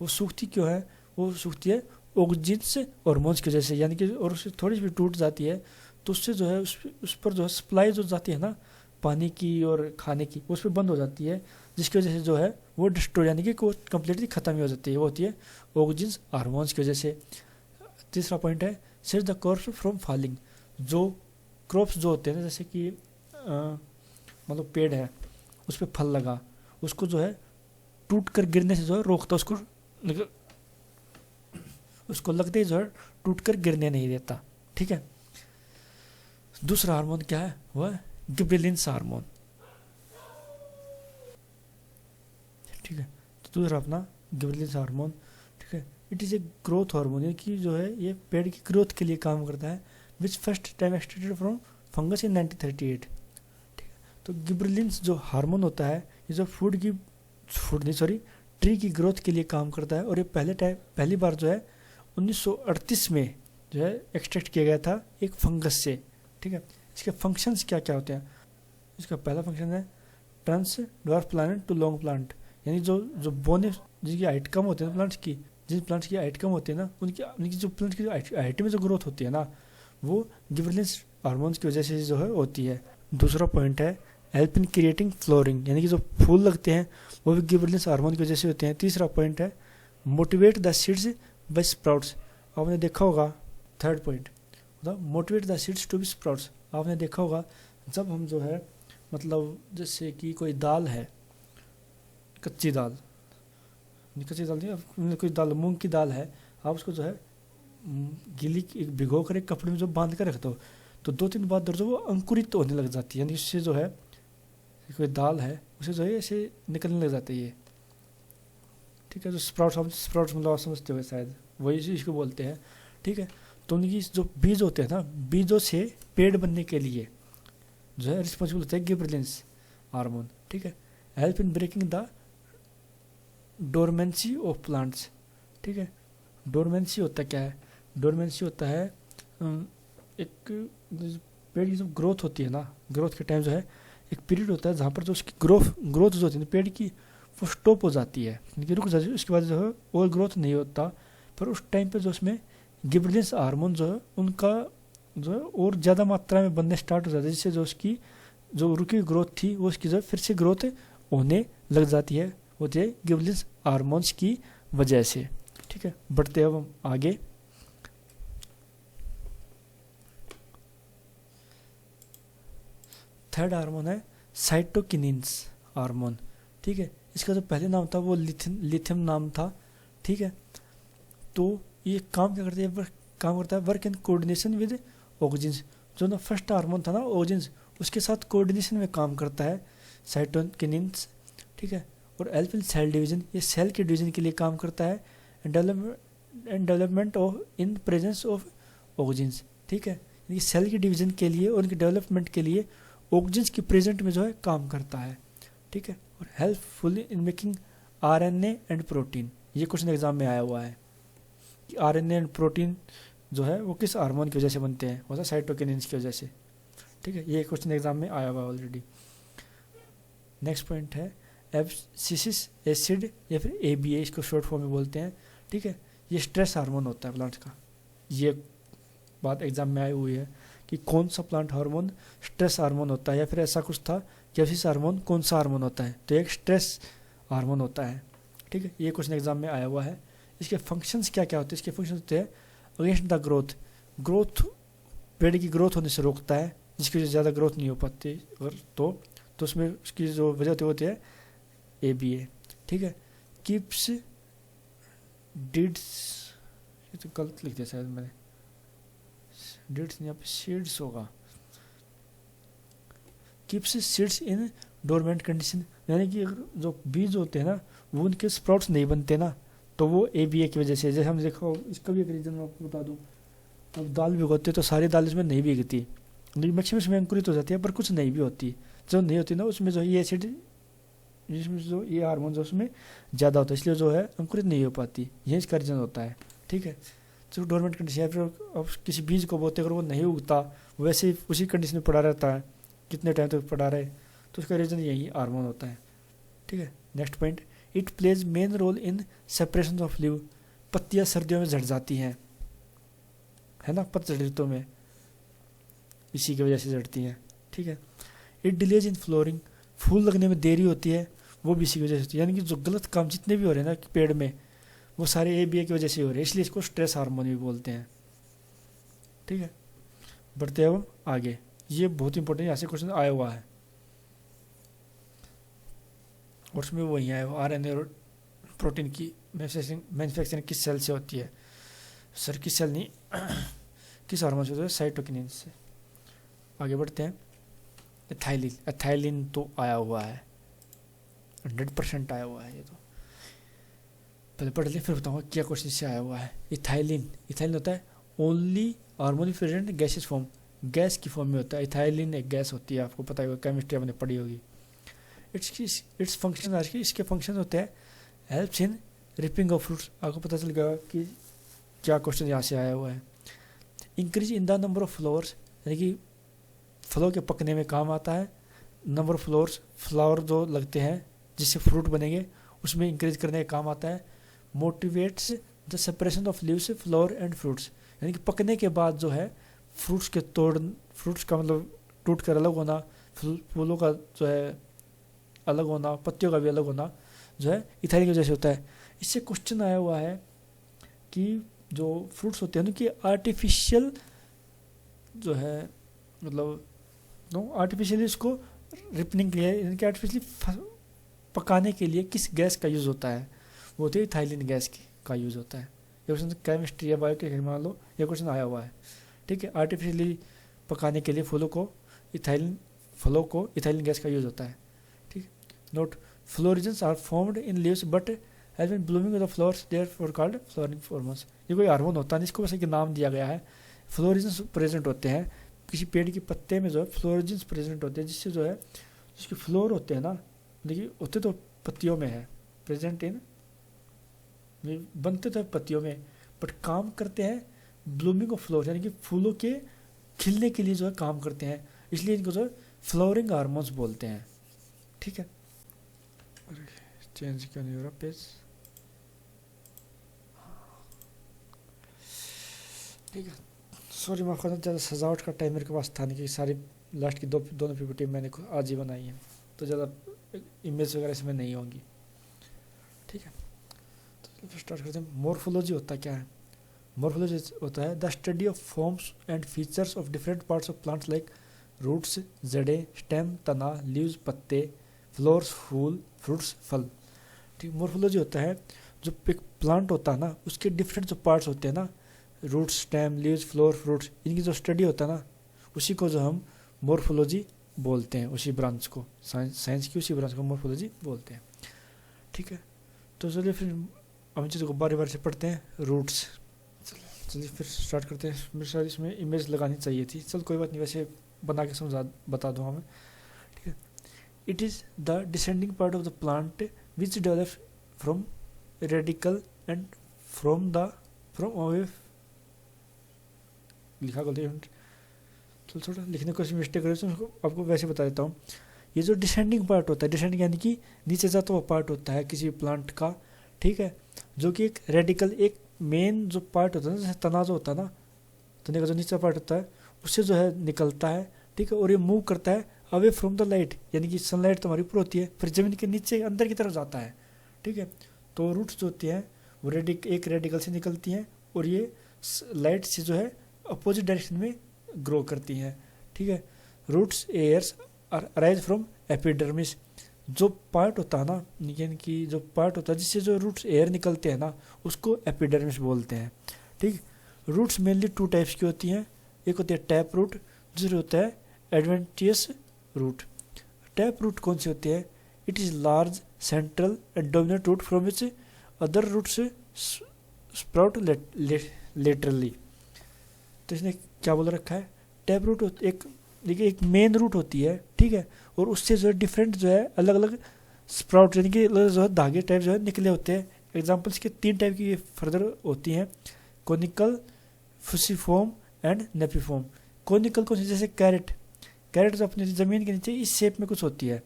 वो सूखती क्यों है? वो सूखती है ऑक्जिन्स हार्मोन्स की वजह से, यानी कि और उससे थोड़ी सी भी टूट जाती है तो उससे जो है उस पर जो है सप्लाई जो जाती है ना पानी की और खाने की, उस पर बंद हो जाती है, जिसकी वजह से जो है वो डिस्ट्रॉय, यानी कि कम्प्लीटली खत्म ही हो जाती है। वो होती है ऑक्जिन्स हार्मोन्स की वजह से। तीसरा पॉइंट है save the crops from falling. जो क्रॉप्स जो होते हैं ना, जैसे कि मतलब पेड़ है, उस पर फल लगा, उसको जो है टूट कर गिरने से जो है रोकता, उसको लगते ही जो है टूट कर गिरने नहीं देता, ठीक है। दूसरा हार्मोन क्या है? वह गिबरेलिंस हार्मोन, ठीक है। तो दूसरा अपना गिबरेलिंस हार्मोन, ठीक है। It is a growth hormone, यानी कि जो है ये पेड़ की ग्रोथ के लिए काम करता है। Which first time extracted from fungus in 1938, ठीक है। तो गिबरेलिंस जो हार्मोन होता है, ये जो ट्री की ग्रोथ के लिए काम करता है, और ये पहली बार जो है 1938 में जो है एक्सट्रैक्ट किया गया था एक फंगस से, ठीक है। इसके फंक्शंस क्या क्या होते हैं? इसका पहला फंक्शन है trans dwarf plant to long plant, यानी जो बोने जिनकी हाइट कम होती है प्लांट्स की, जिन प्लांट्स की हाइट कम होती है ना, उनकी जो प्लांट की हाइट में जो ग्रोथ होती है ना, वो गिबरेलिंस हार्मोन्स की वजह से जो है होती है। दूसरा पॉइंट है हेल्प इन क्रिएटिंग फ्लोरिंग, यानी कि जो फूल लगते हैं वो भी गिबरेलिंस हार्मोन की वजह से होते हैं। तीसरा पॉइंट है motivate the seeds by sprouts. आपने देखा होगा, third point motivate the seeds to be sprouts. आपने देखा होगा जब हम जो है मतलब जैसे कि कोई दाल है, कच्ची दाल नहीं, कोई दाल मूंग की दाल है, आप उसको जो है गीली भिगो कर एक कपड़े में जो बांध कर रख दो, तो 2-3 बाद जो वो अंकुरित होने लग जाती है, यानी इससे जो है कोई दाल है उसे जो है ऐसे निकलने लग जाती है, ठीक है। जो स्प्राउट्स मतलब आप समझते हो शायद, वही इसको बोलते हैं, ठीक है। तो उनकी जो बीज होते हैं ना, बीजों से पेड़ बनने के लिए जो है रिस्पॉन्सिबल होता है गिबरेलिंस हार्मोन, ठीक है। Help in breaking the dormancy of plants, ठीक है। डोरमेंसी होता क्या है? डोरमेंसी होता है एक पेड़ की जो ग्रोथ होती है ना, ग्रोथ के टाइम जो है एक पीरियड होता है जहाँ पर जो उसकी ग्रोथ जो होती है पेड़ की, वो स्टॉप हो जाती है, यानी रुक जाती है, उसके बाद जो है और ग्रोथ नहीं होता। पर उस टाइम पे जो उसमें गिबरेलिंस हार्मोन जो है उनका जो है और ज़्यादा मात्रा में बनने स्टार्ट हो जाता है, जिससे जो उसकी जो रुकी ग्रोथ थी वो उसकी जो फिर से ग्रोथ होने लग जाती है, होती है गिबरेलिंस हार्मोन्स की वजह से, ठीक है। बढ़ते अब हम आगे। थर्ड हार्मोन है साइटोकिनिन्स हार्मोन, ठीक है। इसका जो पहले नाम था वो लिथियम नाम था, ठीक है। तो ये काम क्या करते हैं? काम करता है वर्क इन कोऑर्डिनेशन विद ऑक्जिन्स। जो ना फर्स्ट हार्मोन था ना ऑक्जिन्स, उसके साथ कोऑर्डिनेशन में काम करता है साइटोकिनिन्स, ठीक है। और हेल्प इन सेल डिवीजन, ये सेल के डिवीजन के लिए काम करता है। Development of in presence of auxins, ठीक है। यानी सेल के डिवीजन के लिए और उनके डेवलपमेंट के लिए ऑक्जिन्स की प्रेजेंट में जो है काम करता है, ठीक है। और helpful in making RNA and protein, ये क्वेश्चन एग्जाम में आया हुआ है कि आरएनए एंड प्रोटीन जो है वो किस हार्मोन की वजह से बनते हैं, होता है साइटोकिनिन्स की वजह से। ठीक है, ये क्वेश्चन एग्जाम में आया हुआ है ऑलरेडी। नेक्स्ट पॉइंट है एब्सिसिक एसिड या फिर ABA, इसको शॉर्ट फॉर्म में बोलते हैं। ठीक है, ये स्ट्रेस हार्मोन होता है प्लांट्स का। ये बात एग्जाम में आई हुई है कि कौन सा प्लांट हार्मोन स्ट्रेस हार्मोन होता है, या फिर ऐसा कुछ था कि एब्सिसिक हार्मोन कौन सा हार्मोन होता है, तो एक स्ट्रेस हार्मोन होता है। ठीक है, ये क्वेश्चन एग्जाम में आया हुआ है। इसके फंक्शंस क्या क्या होते हैं, इसके फंक्शन होते हैं अगेंस्ट द ग्रोथ, पेड़ की ग्रोथ होने से रोकता है, जिसकी वजह से ज़्यादा ग्रोथ नहीं हो पाती अगर तो उसमें उसकी जो वजह होती है ABA। ठीक है, कीप्स डिड्स, ये तो गलत लिख दिया शायद मैंने, डिड्स यहाँ पे सीड्स होगा, keeps seeds in dormant condition, यानी कि जो बीज होते हैं ना वो उनके स्प्राउट्स नहीं बनते ना, तो वो ABA की वजह से। जैसे हम देखो, इसका भी एक रीज़न मैं आपको बता दूं, अब दाल भिगोते तो सारी दाल इसमें नहीं भीगती, मैक्सिमम इसमें अंकुरित हो जाती है, पर कुछ नहीं भी होती। जो नहीं होती ना उसमें जो ये एसिड, जिसमें जो ये हार्मोन जो उसमें ज़्यादा होता है, इसलिए जो है अंकुरित नहीं हो पाती, यही इसका रीज़न होता है। ठीक है, जो डोरमेंट कंडीशन, या फिर अब किसी बीज को बोते अगर वो नहीं उगता, वैसे ही उसी कंडीशन में पड़ा रहता है, कितने टाइम तक पड़ा रहे, तो उसका रीज़न यही हार्मोन होता है। ठीक है, next point, it plays main role in separation of leave, पत्तियाँ सर्दियों में झड़ जाती हैं, है ना, पतझड़ ऋतु में इसी की वजह से झड़ती हैं। ठीक है, इट डिलेज इन फ्लोरिंग, फूल लगने में देरी होती है, वो भी इसी की वजह से होती है। यानी कि जो गलत काम जितने भी हो रहे हैं ना पेड़ में, वो सारे ABA की वजह से हो रहे हैं, इसलिए इसको स्ट्रेस हार्मोन भी बोलते हैं। ठीक है, बढ़ते हैं हम आगे, ये बहुत इंपॉर्टेंट यहाँ से क्वेश्चन आया हुआ है, और उसमें वही आया हुआ RNA और प्रोटीन की मैन्युफैक्चरिंग किस सेल से होती है, सर किस सेल नहीं किस हार्मोन से होती है, साइटोकिनिन से। आगे बढ़ते हैं, एथाइलिन तो आया हुआ है, 100% आया हुआ है, ये तो पहले पढ़ लें फिर बताऊंगा क्या क्वेश्चन से आया हुआ है। इथाइलिन होता है only hormone present gases form, gas की फॉर्म में होता है। इथाइलिन एक गैस होती है, आपको पता होगा, केमिस्ट्री आपने पढ़ी होगी। इट्स फंक्शन, इसके फंक्शन होते हैं helps in ripping off fruits, आपको पता चल गया कि क्या क्वेश्चन यहाँ से आया हुआ है। Increase in the number of flowers, यानी कि फलों के पकने में काम आता है। नंबर ऑफ फ्लावर जो लगते हैं जिससे फ्रूट बनेंगे, उसमें इंक्रीज करने का काम आता है। Motivates the separation of leaves flower and fruits, यानी कि पकने के बाद जो है फ्रूट्स का मतलब टूट कर अलग होना, फूलों का जो है अलग होना, पत्तियों का भी अलग होना, जो है इथाइलिन की वजह से होता है। इससे क्वेश्चन आया हुआ है कि जो फ्रूट्स होते हैं उनकी आर्टिफिशियल जो है मतलब आर्टिफिशियली इसको रिपनिंग के लिए, इनके आर्टिफिशियली पकाने के लिए किस गैस का यूज़ होता है, वो होती है इथाइलिन गैस का यूज़ होता है। ये क्वेश्चन केमिस्ट्री या बायोकेमिस्ट्री मान लो, ये क्वेश्चन आया हुआ है। ठीक है, आर्टिफिशियली पकाने के लिए फलों को इथाइलिन गैस का यूज़ होता है। ठीक है, note, florigens are formed in leaves but has been blooming of the flowers therefore called flowering hormones. ये कोई हार्मोन होता है जिसको वैसे कि नाम दिया गया है। फ्लोरिजेंस प्रेजेंट होते हैं किसी पेड़ के पत्ते में, जो है फ्लोरिजेंस प्रेजेंट होते हैं, जिससे जो है जिसके फ्लोर होते हैं ना, देखिए होते तो पत्तियों में है, प्रेजेंट इन बनते तो पत्तियों में, बट काम करते हैं ब्लूमिंग ऑफ फ्लोर, यानी कि फूलों के खिलने के लिए जो है काम करते हैं, इसलिए इनको जो है फ्लावरिंग हार्मोन्स बोलते हैं। ठीक है, चेंज क्यों नहीं हो रहा पेज। ठीक है, सॉरी माफ करना, ज़्यादा सजावट का टाइम मेरे के पास था नहीं, कि सारी लास्ट की दोनों PPT मैंने आज ही बनाई है, तो ज़्यादा इमेज वगैरह इसमें नहीं होंगी। ठीक है, तो स्टार्ट करते हैं। मॉर्फोलॉजी होता क्या है? मॉर्फोलॉजी होता है the study of forms and features of different parts of plants like roots, जड़ें, स्टेम, तना, लीव्स, पत्ते, फ्लोर्स, फूल, फ्रूट्स, फल। ठीक, मॉर्फोलॉजी होता है जो एक प्लांट होता है ना, उसके डिफरेंट जो पार्ट्स होते हैं ना, roots, stem, leaves, flower, fruits, इनकी जो स्टडी होता है ना, उसी को जो हम मॉर्फोलॉजी बोलते हैं, उसी ब्रांच को, साइंस की उसी ब्रांच को मॉर्फोलॉजी बोलते हैं। ठीक है, तो चलिए फिर हम चीज़ को बारी बारी से पढ़ते हैं। रूट्स, चलिए फिर स्टार्ट करते हैं। मेरे साथ इसमें इमेज लगानी चाहिए थी, चल कोई बात नहीं, वैसे बना के बता दूँ हमें। ठीक है, it is the descending part of the plant which develop from radical and from away लिखा गलती, चलो थोड़ा लिखने को मिस्टेक कर आपको वैसे बता देता हूँ। ये जो डिसेंडिंग पार्ट होता है, डिसेंडिंग यानी कि नीचे जाता हुआ पार्ट होता है किसी प्लांट का, ठीक है, जो कि एक रेडिकल, एक मेन जो पार्ट होता है ना, जैसे तना जो होता है ना, तने का जो नीचे पार्ट होता है उससे जो है निकलता है, ठीक है, और ये मूव करता है अवे फ्रॉम द लाइट, यानी कि सनलाइट तो हमारी ऊपर होती है, फिर जमीन के नीचे अंदर की तरफ जाता है, ठीक है। तो रूट्स जो होती हैं वो एक रेडिकल से निकलती हैं और ये लाइट से जो है अपोजिट डायरेक्शन में ग्रो करती हैं, ठीक है। Roots hairs arise from epidermis, जो पार्ट होता है ना, यानी कि जो पार्ट होता है जिससे जो रूट्स एयर निकलते हैं ना, उसको एपिडर्मिस बोलते हैं, ठीक। रूट्स मेनली टू टाइप्स की होती हैं, एक होती है टैप रूट, दूसरी होता है एडवेंटियस रूट। टैप रूट कौन सी होती है? It is large central and dominant root from which other roots sprout laterally. तो इसने क्या बोल रखा है, टैप रूट एक देखिए एक मेन रूट होती है, ठीक है, और उससे जो है डिफरेंट जो है अलग अलग स्प्राउट यानी कि जो है धागे टाइप जो है निकले होते हैं। एग्जांपल्स के 3 टाइप की फर्दर होती हैं, कोनिकल, फुसिफॉर्म एंड नेपिफॉर्म। कोनिकल को जैसे कैरेट, कैरेट जो अपनी ज़मीन के नीचे इस शेप में कुछ होती है,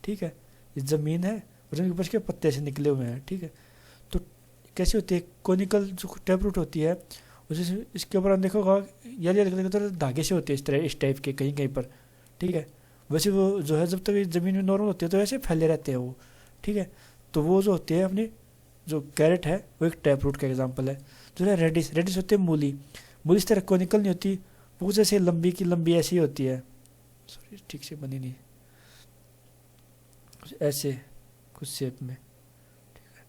ठीक है, ये ज़मीन है और जमीन के ऊपर के पत्ते से निकले हुए हैं, ठीक है। तो कैसी होती है कोनिकल जो टैप रूट होती है, उसे इसके ऊपर हम देखोगा याली तो धागे से होती है इस टाइप के कहीं कहीं पर, ठीक है। वैसे वो जो है जब तक ज़मीन में नॉर्मल होती है तो ऐसे फैले रहते हैं वो, ठीक है। तो वो जो होती है अपनी जो कैरेट है वो एक टैप रूट का एग्जांपल है। जो है रेडिस, रेडिस होती है मूली, मूली इस तरह कोनिकल नहीं होती, वो जैसे लंबी की लंबी ऐसी होती है, सॉरी ठीक से बनी नहीं, ऐसे कुछ शेप में, ठीक है,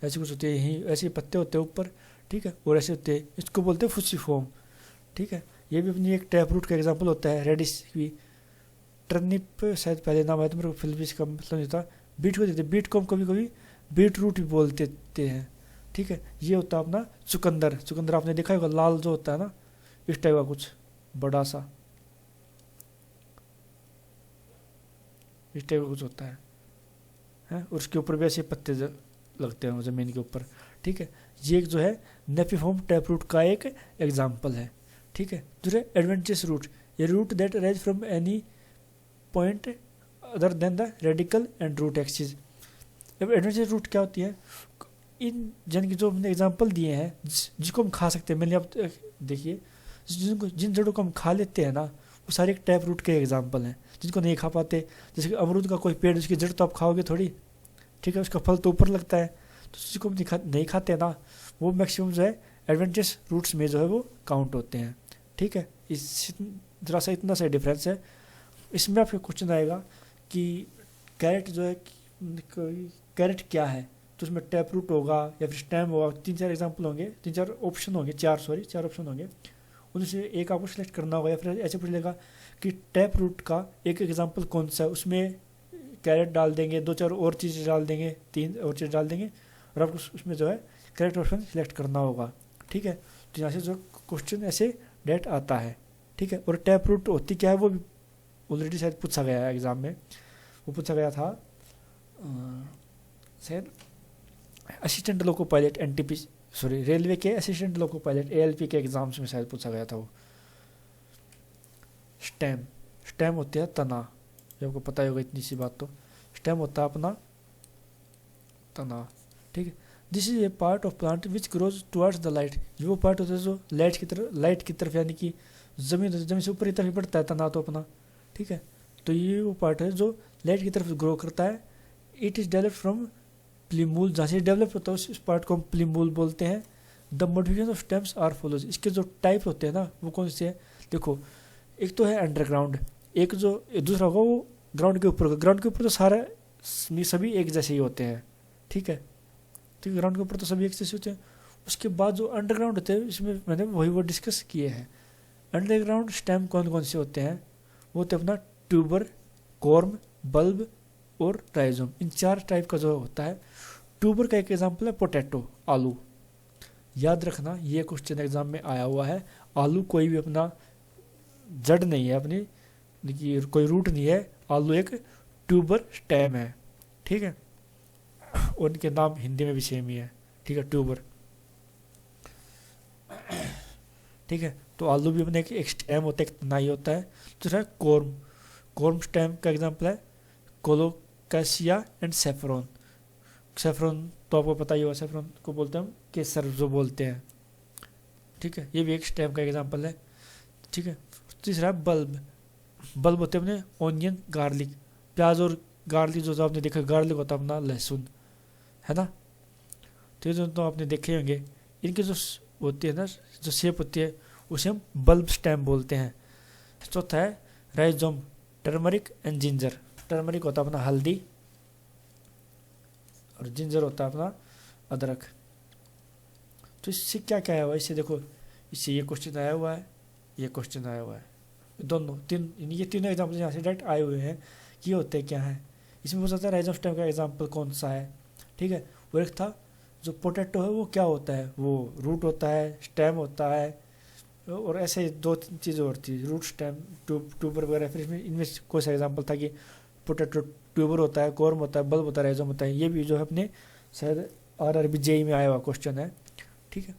ऐसे कुछ होती है, यही ऐसे पत्ते होते हैं ऊपर, ठीक है, और ऐसे होते हैं, इसको बोलते हैं फुसिफॉर्म, ठीक है। ये भी अपनी एक टैप रूट का एग्जांपल होता है। रेडिस भी, टर्निप शायद पहले नाम आया था मेरे को, फिर भी इसका मतलब नहीं था। बीट को देते, बीट को हम कभी कभी बीट रूट भी बोलते हैं, ठीक है। ये होता है अपना चुकंदर, चुकंदर आपने देखा होगा लाल जो होता है ना, इस टाइप का कुछ बड़ा सा इस टाइप का कुछ होता है, और उसके ऊपर भी ऐसे पत्ते लगते हैं ज़मीन के ऊपर, ठीक है। ये एक जो है नेपिफॉर्म टैप रूट का एक एग्जाम्पल है, ठीक है। दूसरा एडवेंटियस रूट, ये root that arise from any point other than the radicle and root axis. अब एडवेंटियस रूट क्या होती है, इन जन की जो हमने एग्जांपल दिए हैं जिसको हम खा सकते हैं, मैंने आप देखिए जिन जड़ों को हम खा लेते हैं ना, वो सारे एक टैप रूट के एग्जांपल हैं। जिनको नहीं खा पाते, जैसे कि अमरूद का कोई पेड़, उसकी जड़ तो आप खाओगे थोड़ी, ठीक है, उसका फल तो ऊपर लगता है, तो जिसको हम नहीं खाते ना, वो मैक्सिमम जो है एडवेंटियस रूट्स में जो है वो काउंट होते हैं, ठीक है। इस जरा सा इतना सा डिफरेंस है। इसमें आपको क्वेश्चन आएगा कि कैरेट जो है, कैरेट क्या है, तो उसमें टैप रूट होगा या फिर स्टेम होगा, 3-4 एग्जांपल होंगे, 3-4 ऑप्शन होंगे, 4 ऑप्शन होंगे, उनमें से एक आपको सिलेक्ट करना होगा। या फिर ऐसे पूछ लेगा कि टैप रूट का एक एग्जांपल कौन सा है, उसमें कैरेट डाल देंगे, 2-4 और चीज़ें डाल देंगे, 3 और चीज़ डाल देंगे, और आपको उसमें जो है करेक्ट ऑप्शन सिलेक्ट करना होगा, ठीक है। तो यहाँ से जो क्वेश्चन ऐसे डेट आता है, ठीक है। और टैप रूट होती क्या है वो भी ऑलरेडी शायद पूछा गया है एग्जाम में, वो पूछा गया था शायद assistant loco pilot NTP, sorry railway के असिस्टेंट लोको पायलट एएलपी के एग्जाम्स में शायद पूछा गया था वो। स्टेम, स्टेम होते हैं तना, ये आपको पता ही होगा इतनी सी बात। तो स्टेम होता है अपना तना, ठीक है। This is a part of plant which grows towards the light, ये वो पार्ट होता है जो लाइट की तरफ यानी कि जमीन से ऊपर की तरफ बढ़ता है तना तो अपना, ठीक है। तो ये वो पार्ट है जो लाइट की तरफ ग्रो करता है। इट इज डेवलप फ्रॉम प्लीमूल, जहाँ से डेवलप होता है उस पार्ट को हम प्लीमूल बोलते हैं। The modification of stems are follows, इसके जो टाइप होते हैं ना वो कौन से हैं, देखो एक तो है अंडरग्राउंड, एक जो दूसरा होगा वो ग्राउंड के ऊपर, ग्राउंड के ऊपर तो सारा सभी एक जैसे ही होते हैं, ठीक है, ठीक है, ग्राउंड के ऊपर तो सभी एक जैसे होते हैं। उसके बाद जो अंडरग्राउंड होते हैं इसमें मैंने वो डिस्कस किए हैं। अंडरग्राउंड स्टेम कौन कौन से होते हैं, वो होते हैं अपना ट्यूबर, कॉर्म, बल्ब और राइजोम, इन 4 टाइप का जो होता है। ट्यूबर का एक एग्जांपल है पोटैटो, आलू, याद रखना ये क्वेश्चन एग्जाम में आया हुआ है। आलू कोई भी अपना जड़ नहीं है, अपनी कोई रूट नहीं है, आलू एक ट्यूबर स्टेम है, ठीक है। उनके नाम हिंदी में भी सेम ही है, ठीक है, ट्यूबर, ठीक है। तो आलू भी अपने एक स्टेम होता है, एक तनाई होता है। दूसरा है कॉर्म, कॉर्म स्टेम का एग्जांपल है कोलोकासिया एंड सेफ्रॉन। सेफ्रॉन तो आपको पता ही होगा, सेफ्रॉन को बोलते हैं हम केसर जो बोलते हैं, ठीक है, ये भी एक स्टेम का एग्जांपल है, ठीक है। तीसरा है बल्ब, बल्ब होते हैं अपने ऑनियन, गार्लिक, प्याज और गार्लिक जो आपने देखा, गार्लिक होता है अपना लहसुन, है ना। तो ये तो आपने देखे होंगे, इनकी जो होती है ना, जो शेप होती है उसे हम बल्ब स्टेम बोलते हैं। चौथा है rhizome, turmeric and ginger. Turmeric होता है अपना हल्दी और जिंजर होता है अपना अदरक। तो इससे क्या क्या आया हुआ है, इससे देखो, इससे ये क्वेश्चन आया हुआ है, ये क्वेश्चन आया हुआ है, दोनों ये तीनों एग्जाम्पल यहाँ से डायरेक्ट आए हुए हैं कि ये होते क्या है। इसमें हो सकता है राइजोम स्टेम का एग्जाम्पल कौन सा है, ठीक है। और एक था जो पोटैटो है वो क्या होता है, वो रूट होता है, स्टेम होता है, और ऐसे दो तीन चीज़ें और थी, रूट, स्टेम, ट्यूबर वगैरह। फिर इसमें इनमें कोई सा एग्जाम्पल था कि पोटैटो ट्यूबर होता है, कॉर्म होता है, बल्ब होता है, राइजोम होता है। ये भी जो है अपने शायद RRB JEE में आया हुआ क्वेश्चन है, ठीक है।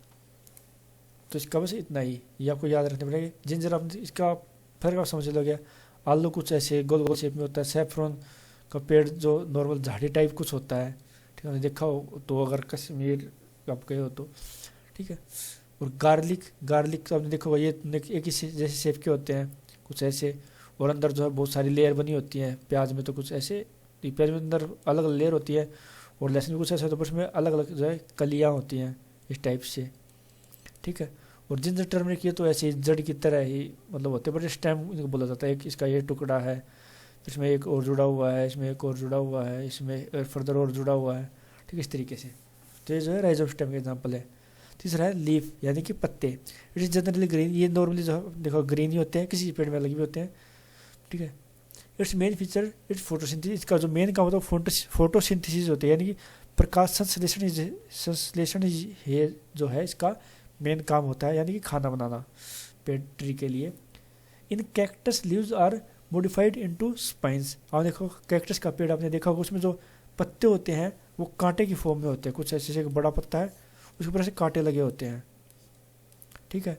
तो इसका बस इतना ही, ये आपको याद रखने पड़ेगा। जिंजर आप इसका फर्क आप समझ लोगे, आलू कुछ ऐसे गोल गोल शेप में होता है, सैफरॉन का पेड़ जो नॉर्मल झाड़ी टाइप कुछ होता है, ठीक है, देखा हो तो अगर कश्मीर आप गए हो तो, ठीक है। और गार्लिक, गार्लिक आपने देखा होगा, ये एक ही जैसे शेप के होते हैं कुछ ऐसे, और अंदर जो है बहुत सारी लेयर बनी होती हैं। प्याज में तो कुछ ऐसे, प्याज में अंदर अलग अलग लेयर होती है, और लहसुन में कुछ ऐसे होता है, उसमें अलग अलग जो है कलियाँ होती हैं इस टाइप से, ठीक है। और जिंजर टर्मरिक ये तो ऐसे जड़ की तरह ही मतलब होते हैं, बट इस टाइम इनको बोला जाता है एक इसका ये टुकड़ा है, इसमें एक और जुड़ा हुआ है, इसमें एक और जुड़ा हुआ है, इसमें फर्दर और जुड़ा हुआ है, ठीक है, इस तरीके से। तो ये जो है राइजोम स्टेम का एग्जाम्पल है। तीसरा है लीफ, यानी कि पत्ते। इट इज जनरली ग्रीन, ये नॉर्मली जो देखो ग्रीन ही होते हैं, किसी पेड़ में लगे भी होते हैं, ठीक है। It's main feature it's photosynthesis, इसका जो मेन काम होता है फोटोसिंथेसिस होती है, यानी कि प्रकाश संश्लेषण है जो है इसका मेन काम होता है, यानी कि खाना बनाना पेड़ ट्री के लिए। In cactus leaves are modified into spines. आप देखो कैक्टस का पेड़ आपने देखा होगा, उसमें जो पत्ते होते हैं वो कांटे की फॉर्म में होते हैं, कुछ ऐसे एक बड़ा पत्ता है उसके ऊपर से कांटे लगे होते हैं, ठीक है,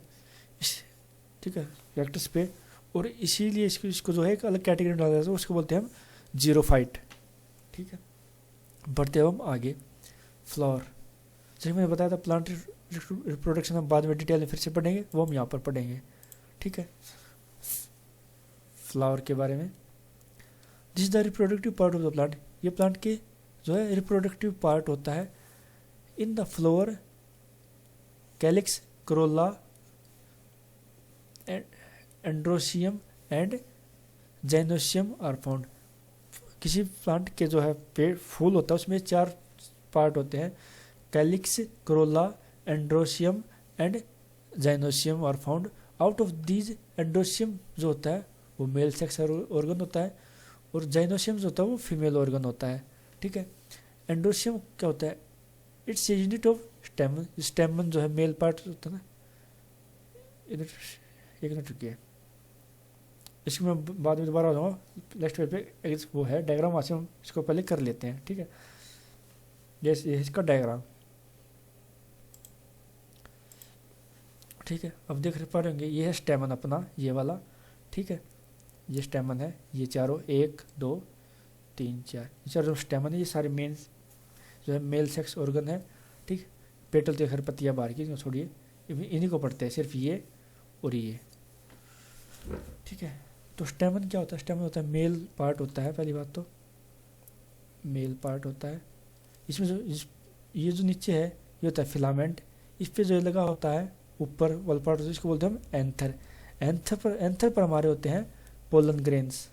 ठीक है, कैक्टस पे। और इसीलिए इसको जो है एक अलग कैटेगरी में डाला जाता है, उसको बोलते हैं हम जीरोफाइट, ठीक है। बढ़ते हम आगे, फ्लावर। जैसे मैंने बताया था प्लांट रिप्रोडक्शन हम बाद में डिटेल में फिर से पढ़ेंगे, वो हम यहाँ पर पढ़ेंगे, ठीक है, फ्लावर के बारे में। This is the reproductive part of the plant, ये प्लांट के जो है रिप्रोडक्टिव पार्ट होता है। In the flower calyx, corolla, androecium and gynoecium are found. किसी प्लांट के जो है पेड़ फूल होता है उसमें 4 पार्ट होते हैं, calyx, corolla, androecium and gynoecium are found. Out of these androecium जो होता है वो मेल सेक्स ऑर्गन होता है, और जाइनोसियम जो होता है वो फीमेल ऑर्गन होता है, ठीक है। एंड्रोसियम क्या होता है, इट्स यूनिट ऑफ स्टेमन, स्टेमन जो है मेल पार्ट होता है ना, एक मिनट रुकिए, इसको मैं बाद में दोबारा आ जाऊँगा, नेक्स्ट पेज पे वो है डायग्राम, वहाँ से हम इसको पहले कर लेते हैं, ठीक है। जैसे इसका डायग्राम, ठीक है, अब देख पा रहे होंगे, ये है स्टेमन अपना, ये वाला, ठीक है, ये स्टेमन है, ये चारों 1 2 3 4, ये चारों स्टेमन है, ये सारे मेन जो है मेल सेक्स ऑर्गन है, ठीक। पेटल तो खैर पत्तियाँ बाहर की छोड़िए, इन्हीं को पढ़ते हैं, सिर्फ ये और ये, ठीक है। तो स्टेमन क्या होता है, स्टेमन होता है मेल पार्ट होता है, पहली बात तो मेल पार्ट होता है। इसमें जो ये जो नीचे है ये होता है फिलामेंट, इस पे जो लगा होता है ऊपर वाला पार्ट, इसको बोलते हैं हम एंथर। एंथर पर हमारे होते हैं पोलन ग्रेन्स,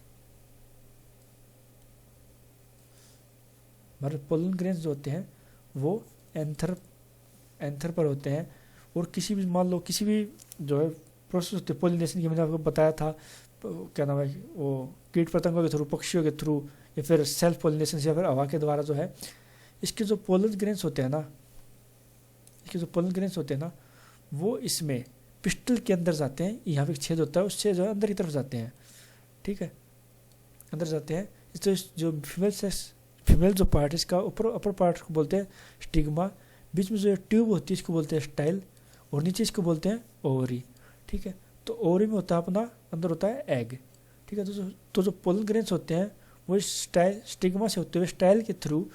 हमारे पोलन ग्रेन्स जो होते हैं वो एंथर पर होते हैं। और किसी भी मान लो किसी भी जो है प्रोसेस होती है पोलिनेशन की, मैंने आपको बताया था, क्या नाम है, वो कीट पतंगों के थ्रू, पक्षियों के थ्रू, या फिर सेल्फ पोलिनेशन या फिर हवा के द्वारा जो है, इसके जो पोलन ग्रेन्स होते हैं ना, इसके जो पोलन ग्रेन्स होते हैं ना, वो इसमें पिस्टल के अंदर जाते हैं, यहाँ पे एक छेद होता है, उससे जो है अंदर की तरफ जाते हैं, ठीक है, अंदर जाते हैं। इस जो फीमेल जो पार्ट है इसका ऊपर अपर पार्ट को बोलते हैं स्टिग्मा, बीच में जो ट्यूब होती है इसको बोलते हैं स्टाइल, और नीचे इसको बोलते हैं ओवरी। ठीक है, तो ओवरी में होता है अपना, अंदर होता है एग। ठीक है, तो जो पोलन ग्रेन्स होते हैं वो स्टिग्मा से होते हुए स्टाइल के थ्रू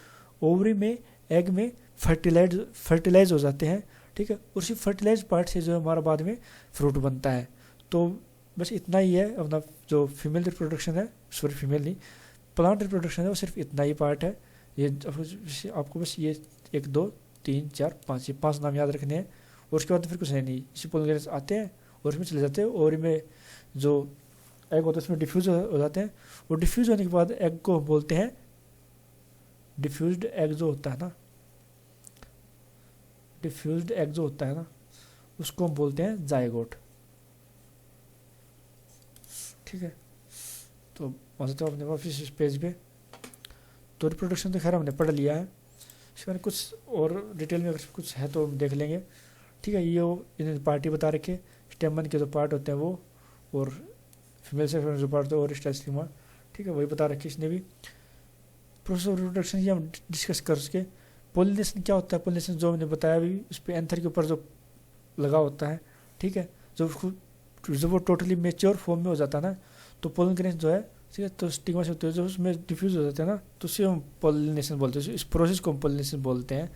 ओवरी में, एग में फर्टिलाइज हो जाते हैं। ठीक है, उसी फर्टिलाइज पार्ट से जो हमारा बाद में फ्रूट बनता है। तो बस इतना ही है अपना जो फीमेल रिप्रोडक्शन है, सॉरी फीमेल नहीं, प्लांट रिप्रोडक्शन है, वो सिर्फ इतना ही पार्ट है। ये आपको बस ये 1 2 3 4 5 ये 5 नाम याद रखने हैं, और उसके बाद फिर कुछ है नहीं। इसी पोलन ग्रेन्स आते हैं और इसमें चले जाते हैं, और इनमें जो एग होता है उसमें डिफ्यूज हो जाते हैं, और डिफ्यूज होने के बाद एग को बोलते हैं, डिफ्यूज्ड एग जो होता है ना, डिफ्यूज्ड एग जो होता है ना उसको हम बोलते हैं जायगोट। ठीक है, तो वैसे तो अपने वापस इस पेज पे तो रिप्रोडक्शन तो खैर हमने पढ़ लिया है, इसके बारे कुछ और डिटेल में अगर कुछ है तो हम देख लेंगे। ठीक है, ये इन्हें पार्टी बता रखे, स्टेमन के जो पार्ट होते हैं वो, और फीमेल से जो पार्ट होते हैं और स्टेस्टिमा। ठीक है, वही बता रखे इसने भी। प्रोसेस ऑफ रिप्रोडक्शन ये हम डिस्कस कर सके। पोलिनेशन क्या होता है, पोलिनेशन जो मैंने बताया अभी, उस पर एंथर के ऊपर जो लगा होता है। ठीक है, जब वो टोटली मेच्योर फॉर्म में हो जाता है ना, तो पोलन ग्रेन्स जो है, ठीक है, तो स्टिग्मा से होते हैं जो उसमें डिफ्यूज हो जाते हैं ना, तो उसे हम पोलिनेशन बोलते हैं। इस प्रोसेस को हम पोलिनेशन बोलते हैं।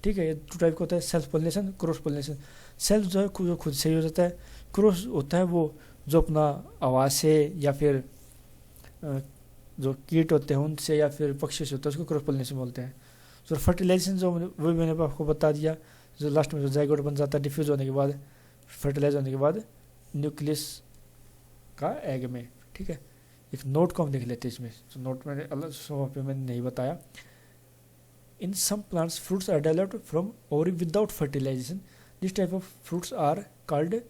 ठीक है, ये 2 टाइप का होता है, self pollination, cross pollination. Self जो है जो खुद से ही हो जाता है, क्रॉस होता है वो जो अपना आवाज़ से या फिर जो कीट होते हैं उनसे या फिर पक्षी से होता है, उसको क्रॉस पोलिनेशन बोलते हैं। जो फर्टिलाइजेशन जो वो मैंने आपको बता दिया, जो लास्ट में जो जाइगोट बन जाता है डिफ्यूज होने के बाद, फर्टिलाइज होने के बाद न्यूक्लियस का एग में। ठीक है, एक नोट को हम देख लेते हैं इसमें, तो नोट मैंने अलग पे मैंने नहीं बताया। In some plants fruits are developed from ovary without fertilisation, this type of fruits are called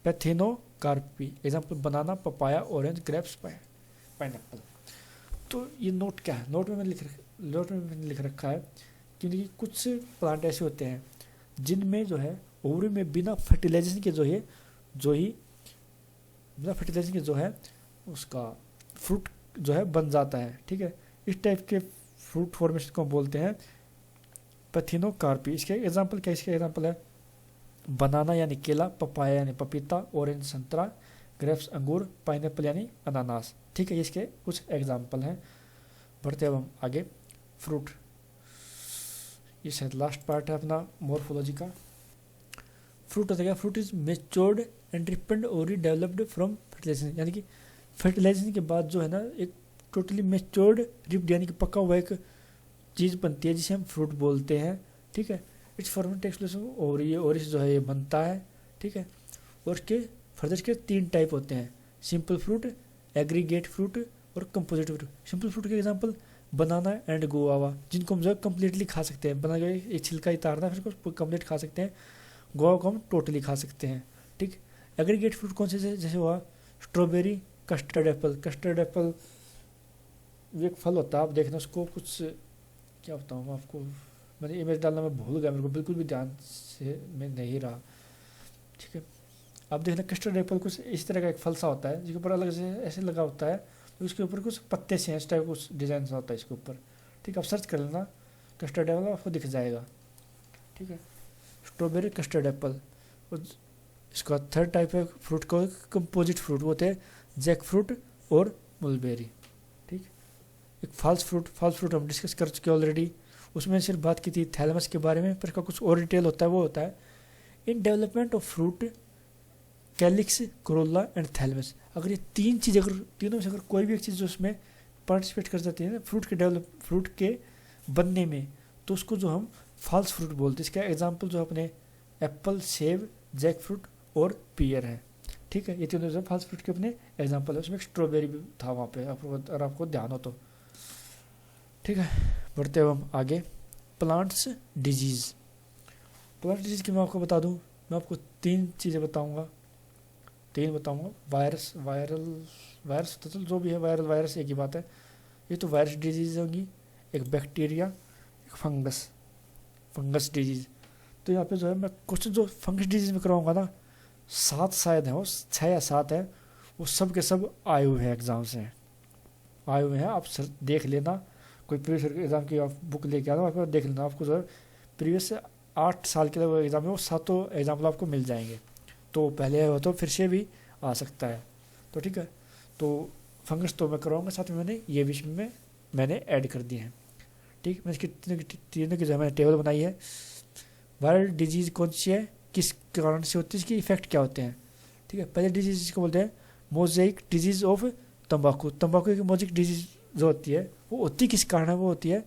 parthenocarpy, example banana, papaya, orange, grapes, pineapple. तो ये नोट क्या है, नोट में मैंने लिख रखा है क्योंकि कुछ प्लांट ऐसे होते हैं जिनमें जो है ओवरी में बिना फर्टिलाइजेशन के बिना फर्टिलाइजेशन के जो है उसका फ्रूट जो है बन जाता है। ठीक है, इस टाइप के फ्रूट फॉर्मेशन को बोलते हैं पैथेनोकार्पी। इसके एग्जांपल क्या, इसके एग्जांपल है बनाना यानी केला, पपाया यानी पपीता, ऑरेंज संतरा, ग्रेप्स अंगूर, पाइनएप्पल यानी अनानास। ठीक है, इसके कुछ एग्जांपल हैं। बढ़ते अब हम आगे। फ्रूट, ये शायद लास्ट पार्ट है अपना मॉर्फोलॉजी का। फ्रूट होता है, फ्रूट इज मेच्योर्ड एंड रिपेंड और डेवलप्ड फ्रॉम फर्टिलाइजेशन, यानी कि फर्टिलाइजेशन के बाद जो है ना एक टोटली मेच्योर्ड रिप्ड यानी कि पका हुआ एक चीज़ बनती है जिसे हम फ्रूट बोलते हैं। ठीक है, इट्स फॉर्मेट टेक्स और ये ओरिस जो है ये बनता है। ठीक है, और उसके फर्दर के 3 टाइप होते हैं, सिंपल फ्रूट, एग्रीगेट फ्रूट और कंपोजिट फ्रूट। सिंपल फ्रूट के एग्जांपल बनाना एंड गुआवा, जिनको हम जो है कम्प्लीटली खा सकते हैं, बना के एक छिलका ही तारना फिर उसको कम्प्लीट खा सकते हैं। गुआवा को हम टोटली खा सकते हैं। ठीक, एग्रीगेट फ्रूट कौन से जैसे हुआ strawberry, custard Apple. Custard Apple एक फल होता है, आप देखना उसको कुछ क्या बताऊँ मैं आपको, मैंने इमेज डालना मैं भूल गया, मेरे को बिल्कुल भी ध्यान से मैं नहीं रहा। ठीक है, आप देखना कस्टर्ड एप्पल कुछ इस तरह का एक फल सा होता है जिसके ऊपर अलग से ऐसे लगा होता है, तो उसके ऊपर कुछ पत्ते से हैं, इस टाइप कुछ डिजाइन सा होता है इसके ऊपर। ठीक है, आप सर्च कर लेना कस्टर्ड एप्पल, आपको दिख जाएगा। ठीक है, स्ट्रॉबेरी, कस्टर्ड एप्पल। और इसका 3rd टाइप है फ्रूट को, कंपोजिट फ्रूट होते हैं जैक फ्रूट और मुलबेरी। ठीक, एक फॉल्स फ्रूट हम डिस्कस कर चुके ऑलरेडी, उसमें सिर्फ बात की थी थैलेमस के बारे में, पर इसका कुछ और डिटेल होता है। वो होता है in development of fruit calyx, Corolla and thalamus. अगर ये 3 चीज़, अगर तीनों में से अगर कोई भी एक चीज़ जो उसमें पार्टिसिपेट कर जाती है ना फ्रूट के बनने में, तो उसको जो हम फॉल्स फ्रूट बोलते हैं। इसका एग्जाम्पल जो अपने एप्पल, सेब, जैक फ्रूट और पियर है। ठीक है, ये तीनों जो फॉल्स फ्रूट के अपने एग्जाम्पल है। उसमें स्ट्रॉबेरी भी था वहाँ पे, अगर आपको ध्यान हो तो। ठीक है, बढ़ते हुए हम आगे। Plants disease. प्लांट डिजीज़ की मैं आपको बता दूं, मैं आपको 3 चीज़ें बताऊंगा। वायरस तो जो भी है, वायरस एक ही बात है। ये तो वायरस डिजीज़ होंगी, एक बैक्टीरिया, एक फंगस डिजीज़। तो यहाँ पे जो है मैं क्वेश्चन जो फंगस डिजीज़ में कराऊंगा ना, 7 शायद है, वो 6 या 7 है, वो सब के सब आए हुए हैं एग्जाम से। आए हुए हैं, आप देख लेना, कोई प्रीवियस एग्ज़ाम की आप बुक लेके आना, आपको देख लेना, आपको जो है प्रीवियस 8 साल के जो एग्ज़ाम है वो 7 एग्जाम्पल आपको मिल जाएंगे। तो पहले हो तो फिर से भी आ सकता है। तो ठीक है, तो फंगस तो मैं कराऊंगा, साथ में मैंने ये भी में मैंने ऐड कर दिए हैं। ठीक, मैं इसकी तीनों की जो मैंने टेबल बनाई है। वायरल डिजीज़ कौन सी है, किस कारण से होती है, इसके इफेक्ट क्या होते हैं। ठीक है, पहले डिजीज़ जिसको बोलते हैं मोज़ेक डिजीज़ ऑफ तंबाकू। तंबाकू की मोज़ेक डिजीज़ जो होती है वो होती किस कारण है, वो होती है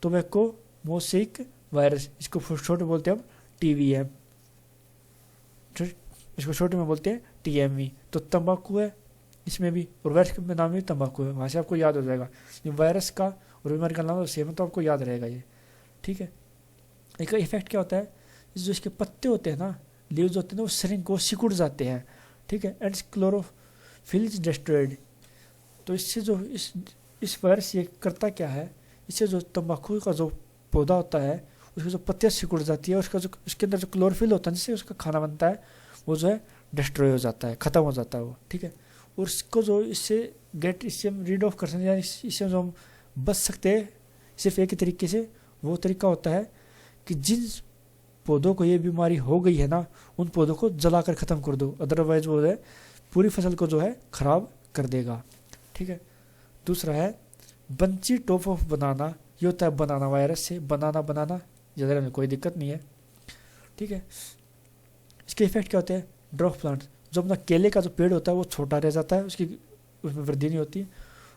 टोबैको मोज़ेक वायरस, इसको छोटे बोलते हैं हम TVM, इसको छोटे में बोलते हैं TME। तो तंबाकू है इसमें भी, और वायरस का नाम भी तंबाकू है, वहाँ से आपको याद हो जाएगा। ये वायरस का और बीमारी का नाम सेम है, तो आपको याद रहेगा ये। ठीक है, इसका इफेक्ट क्या होता है, जो इसके पत्ते होते हैं ना, लीव्स होते हैं ना, वो श्रिंक को सिकुड़ जाते हैं। ठीक है, एंड क्लोरोफिल इज डिस्ट्रॉयड। तो इससे जो इस वायरस ये करता क्या है, इससे जो तंबाकू का जो पौधा होता है उसकी जो पत्तियाँ सिकुड़ जाती है, उसका जो उसके अंदर जो क्लोरोफिल होता है जिससे उसका खाना बनता है वो जो है डिस्ट्रॉय हो जाता है, ख़त्म हो जाता है वो। ठीक है, और इसको जो इससे हम रीड ऑफ कर सकते हैं, यानी इससे जो हम बच सकते हैं सिर्फ एक ही तरीके से, वो तरीका होता है कि जिन पौधों को ये बीमारी हो गई है ना, उन पौधों को जलाकर ख़त्म कर दो, अदरवाइज वो है पूरी फसल को जो है ख़राब कर देगा। ठीक है, दूसरा है बंची टॉप ऑफ बनाना, ये होता है बनाना वायरस से। बनाना ज़्यादा में कोई दिक्कत नहीं है। ठीक है, इसके इफेक्ट क्या होते हैं, ड्रॉप प्लांट, जो अपना केले का जो पेड़ होता है वो छोटा रह जाता है, उसमें वृद्धि नहीं होती।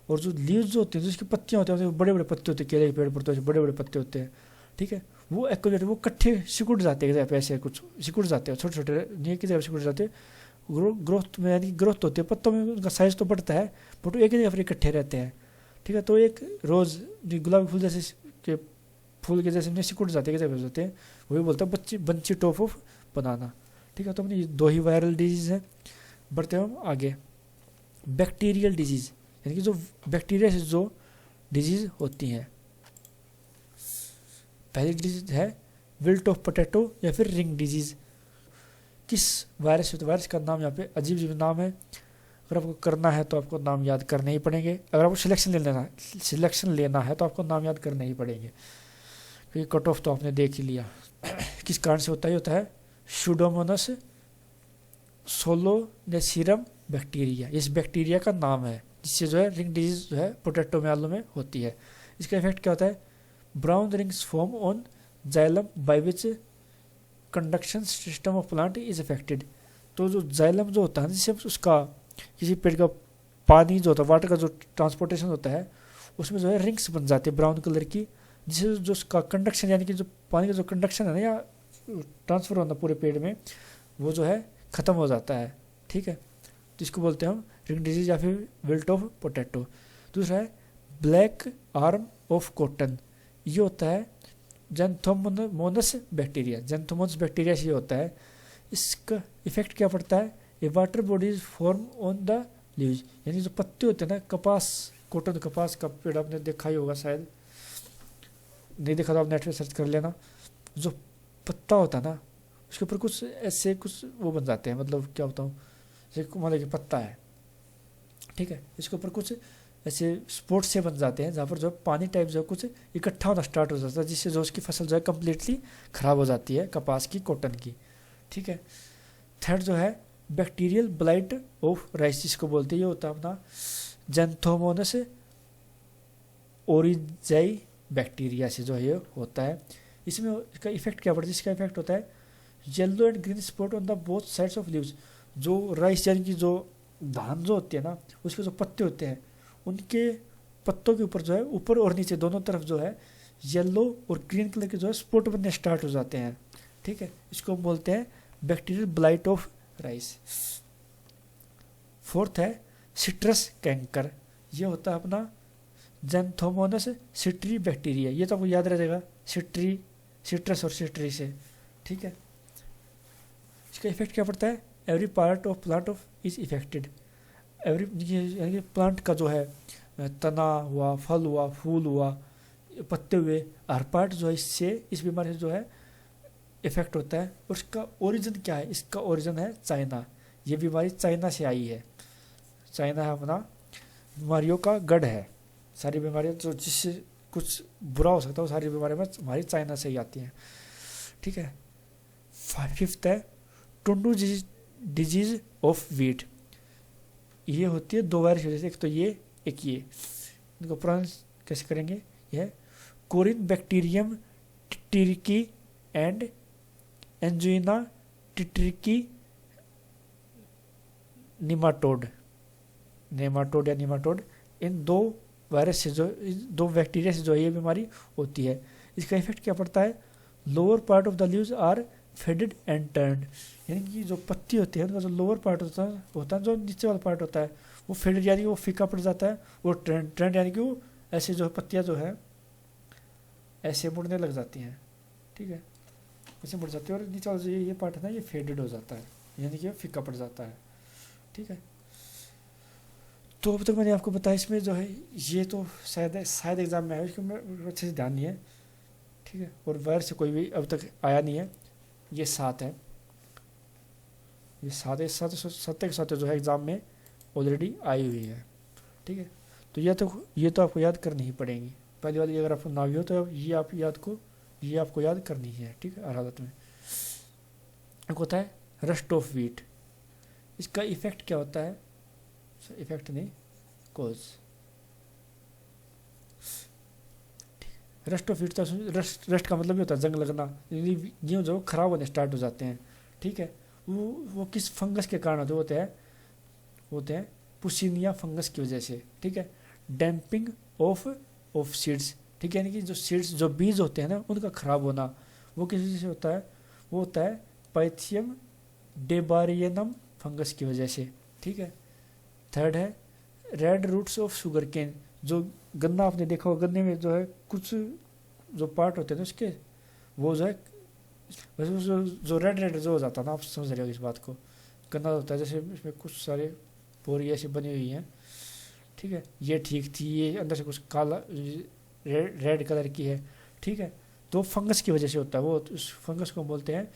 और जो लीव्स जो होती हैं, जो इसकी पत्तियाँ होती हैं, बड़े बड़े पत्ते होते हैं, केले के पेड़ पर तो बड़े बड़े पत्ते होते हैं। ठीक है, वो एक्टिवेट वो इकट्ठे सिकुड़ जाते हैं, ऐसे कुछ सिकुड़ जाते हैं, छोटे छोटे नहीं की जगह सिकुड़ जाते हैं। ग्रोथ में यानी ग्रोथ होती है, पत्तों में उनका साइज तो बढ़ता है, बट वो एक ही जगह पर इकट्ठे रहते हैं। ठीक है, तो एक रोज़ गुलाबी फूल जैसे के फूल के जैसे सिकुड़ जाते हैं, जगह होते हैं, वही बोलता है बंची टॉप ऑफ बनाना। ठीक है, तो अपनी 2 ही वायरल डिजीज़ हैं। बढ़ते हैं हम आगे, बैक्टीरियल डिजीज़, यानी कि जो बैक्टीरिया से जो डिजीज़ होती हैं। पहली डिजीज़ है विल्ट ऑफ पोटैटो या फिर रिंग डिजीज़। किस वायरस से, तो वायरस का नाम यहाँ पे अजीब अजीब नाम है, अगर आपको करना है तो आपको नाम याद करने ही पड़ेंगे। अगर आपको सिलेक्शन लेना है तो आपको नाम याद करने ही पड़ेंगे, क्योंकि कट ऑफ तो आपने देख ही लिया। किस कारण से होता है सूडोमोनास सोलोनेसिरम बैक्टीरिया, इस बैक्टीरिया का नाम है, जिससे जो है रिंग डिजीज जो है पोटैटो में आलू में होती है। इसका इफेक्ट क्या होता है, brown rings form on xylem by which conduction system of plant is affected. तो जो जाइलम जो होता है, जिससे उसका किसी पेड़ का पानी जो होता है, वाटर का जो ट्रांसपोर्टेशन होता है, उसमें जो है रिंग्स बन जाती है ब्राउन कलर की, जिससे जो उसका कंडक्शन यानी कि जो पानी का जो कंडक्शन है ना, या ट्रांसफ़र होना पूरे पेड़ में, वो जो है ख़त्म हो जाता है। ठीक है, तो इसको बोलते हैं हम रिंग डिजीज या फिर विल्ट ऑफ पोटैटो। दूसरा है ब्लैक आर्म ऑफ कॉटन, ये होता है जेंथोमोनस बैक्टीरिया, जेंथोमोनस बैक्टीरिया से ये होता है। इसका इफेक्ट क्या पड़ता है, ये water bodies form on the leaves, यानी जो पत्ते होते हैं ना, कपास कॉटन कपास का पेड़ आपने देखा ही होगा, शायद नहीं देखा तो आप नेट पे सर्च कर लेना। जो पत्ता होता है ना, उसके ऊपर कुछ ऐसे कुछ वो बन जाते हैं, मतलब क्या बताऊँ, जैसे मान लीजिए पत्ता है, ठीक है, इसके ऊपर कुछ ऐसे स्पॉट से बन जाते हैं, जहाँ पर जो पानी टाइप जो कुछ इकट्ठा होना स्टार्ट हो जाता है, जिससे जो उसकी फसल जो है कम्प्लीटली ख़राब हो जाती है, कपास की कॉटन की। ठीक है, थर्ड जो है बैक्टीरियल ब्लाइट ऑफ राइस, जिसको बोलते हैं, ये होता है अपना जेंथोमोनस ओरिजाई बैक्टीरिया से जो है ये होता है। इसमें इसका इफेक्ट क्या पड़ता है, इसका इफेक्ट होता है yellow and green spot on the both sides of leaves. जो राइस यानी कि जो धान जो होती है ना, उसके जो पत्ते होते हैं, उनके पत्तों के ऊपर जो है ऊपर और नीचे दोनों तरफ जो है येलो और ग्रीन कलर के जो है स्पॉट बनने स्टार्ट हो जाते हैं। ठीक है, इसको हम बोलते हैं bacterial blight of rice. Fourth है सिट्रस कैंकर, ये होता है अपना जेंथोमोनस सिट्री बैक्टीरिया, ये तो आपको याद रहेगा, सिट्रस और सिट्री से। ठीक है, इसका इफेक्ट क्या पड़ता है, every part of plant of is affected, यानी प्लांट का जो है तना हुआ, फल हुआ, फूल हुआ, पत्ते हुए, हर पार्ट जो है इससे इस बीमारी से जो है इफेक्ट होता है। और इसका ओरिजिन क्या है, इसका ओरिजिन है चाइना, ये बीमारी चाइना से आई है, चाइना है अपना बीमारियों का गढ़ है। सारी बीमारियां जो जिससे कुछ बुरा हो सकता है वो सारी बीमारियां हमारी चाइना से ही आती हैं, ठीक है। फिफ्थ है टुंडू डिजीज ऑफ वीट। ये होती है 2 वायरस की वजह से, एक तो ये एक ये, इनको प्रोनाउंस कैसे करेंगे, यह कोरिन बैक्टीरियम टिरिकी एंड एंजुइना टिट्रिकी निमाटोड या निमाटोड, इन 2 वायरस से जो, इन 2 बैक्टीरिया से जो ये बीमारी होती है। इसका इफेक्ट क्या पड़ता है, lower part of the leaves are faded and turned, यानी कि जो पत्ती होती है उनका जो लोअर पार्ट होता है जो नीचे वाला पार्ट होता है वो फेडेड यानी कि वो फीका पड़ जाता है, वो ट्रेंड यानी कि वो ऐसे जो पत्तियाँ जो है ऐसे मुड़ने लग जाती हैं, ठीक है, ऐसे मुड़ जाती है और नीचे वाला जो ये पार्ट है ना ये फेडेड हो जाता है, यानी कि फीका पड़ जाता है, ठीक है। तो अब तक मैंने आपको बताया इसमें जो है ये तो शायद एग्जाम में आया, इसको मैं अच्छे से ध्यान नहीं है, ठीक है, और वायर से कोई भी अब तक आया नहीं है। ये 7 है, ये 7 के साथ जो है एग्ज़ाम में ऑलरेडी आई हुई है, ठीक है। तो ये तो आपको याद करनी ही पड़ेगी। पहली वाली अगर आपको ना भी हो तो ये आपको याद करनी है, ठीक है, हर हालत में। एक होता है रस्ट ऑफ व्हीट, इसका इफेक्ट क्या होता है, इफेक्ट नहीं कॉज, रस्ट ऑफ व्हीट तो रस्ट का मतलब ये होता है जंग लगना, गेहूँ जो खराब होने स्टार्ट हो जाते हैं, ठीक है। वो किस फंगस के कारण होते हैं पुसीनिया फंगस की वजह से, ठीक है। डैम्पिंग ऑफ सीड्स, ठीक है, यानी कि जो सीड्स जो बीज होते हैं ना उनका खराब होना, वो किस वजह से होता है, वो होता है पाइथियम डेबारियनम फंगस की वजह से, ठीक है। थर्ड है red roots of sugar cane, जो गन्ना आपने देखा होगा, गन्ने में जो है कुछ जो पार्ट होते हैं उसके वो जो है जो रेड जो हो जाता है ना, आप समझ रहे हो इस बात को, गन्ना होता है जैसे इसमें कुछ सारे पोरी ऐसी बनी हुई हैं, ठीक है, ये ठीक थी, ये अंदर से कुछ काला रेड कलर की है, ठीक है, तो फंगस की वजह से होता है, वो उस फंगस को बोलते हैं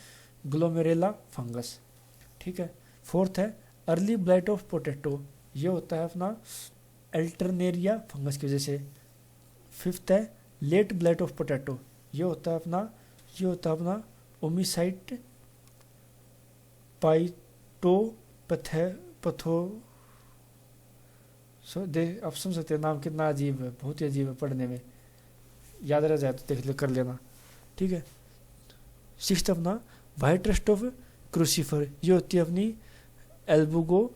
ग्लोमेरेला फंगस, ठीक है। फोर्थ है अर्ली ब्लाइट ऑफ पोटैटो, ये होता है अपना अल्टरनेरिया फंगस की वजह से। फिफ्थ है लेट ब्लाइट ऑफ पोटैटो, ये होता है अपना ओमिसाइट पथो आप समझ सकते हैं नाम कितना अजीब है, बहुत ही अजीब है, पढ़ने में याद रह जाए तो देख ले कर लेना, ठीक है। सिक्स्थ अपना वाइट रस्ट ऑफ क्रूसीफर, ये होती है अपनी एल्बुगो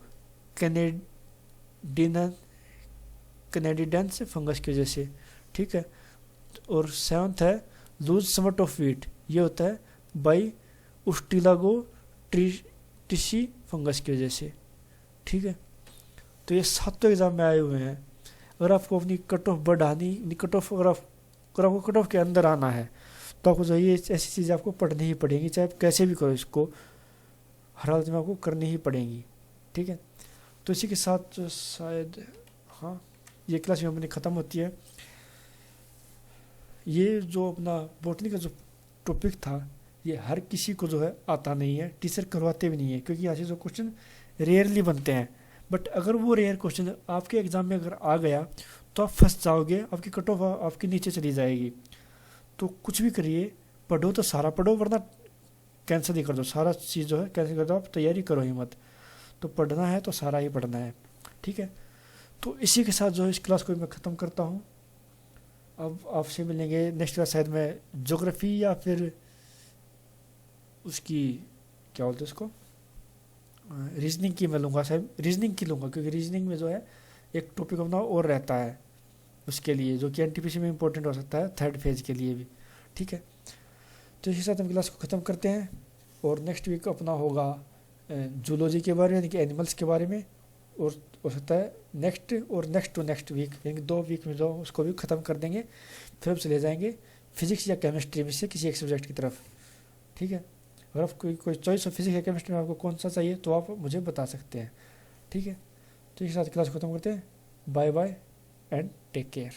कैनेडिडेंस फंगस की वजह से, ठीक है। और सेवंथ है लूज समट ऑफ व्हीट, ये होता है बाई उस्टिलागो टिशी फंगस की वजह से, ठीक है। तो ये 7 एग्जाम में आए हुए हैं। अगर आपको अपनी कट ऑफ बढ़ानी, अगर आपको कट ऑफ के अंदर आना है तो आपको जो ये ऐसी चीज़ें आपको पढ़नी ही पड़ेंगी, चाहे आप कैसे भी करो, इसको हर हालत में आपको करनी ही पड़ेंगी, ठीक है। तो इसी के साथ शायद हाँ ये क्लास में अपनी ख़त्म होती है। ये जो अपना बॉटनी का जो टॉपिक था ये हर किसी को जो है आता नहीं है, टीचर करवाते भी नहीं है, क्योंकि ऐसे जो क्वेश्चन रेयरली बनते हैं। बट अगर वो रेयर क्वेश्चन आपके एग्ज़ाम में अगर आ गया तो आप फंस जाओगे, आपकी कट ऑफ आपके नीचे चली जाएगी। तो कुछ भी करिए, पढ़ो तो सारा पढ़ो, वरना कैंसिल ही कर दो, सारा चीज़ जो है कैंसिल कर दो, आप तैयारी करो ही मत। तो पढ़ना है तो सारा ही पढ़ना है, ठीक है। तो इसी के साथ जो है इस क्लास को मैं ख़त्म करता हूँ। अब आपसे मिलेंगे नेक्स्ट क्लास, शायद मैं ज्योग्राफी या फिर उसकी क्या बोलते हैं उसको रीजनिंग की मैं लूँगा, शायद रीजनिंग की लूँगा, क्योंकि रीजनिंग में जो है एक टॉपिक अपना और रहता है उसके लिए, जो कि एनटीपीसी में इंपॉर्टेंट हो सकता है 3rd फेज के लिए भी, ठीक है। तो इसी साथ हम क्लास को ख़त्म करते हैं और नेक्स्ट वीक अपना होगा जूलॉजी के बारे में, यानी कि एनिमल्स के बारे में, और हो सकता है नेक्स्ट टू नेक्स्ट वीक यानी 2 वीक में जो उसको भी ख़त्म कर देंगे। फिर हम चले जाएंगे फिजिक्स या केमिस्ट्री में से किसी एक सब्जेक्ट की तरफ, ठीक है। अगर आप कोई चॉइस हो फिजिक्स या केमिस्ट्री में आपको कौन सा चाहिए तो आप मुझे बता सकते हैं, ठीक है। तो इस साथ क्लास खत्म करते हैं। Bye bye and take care.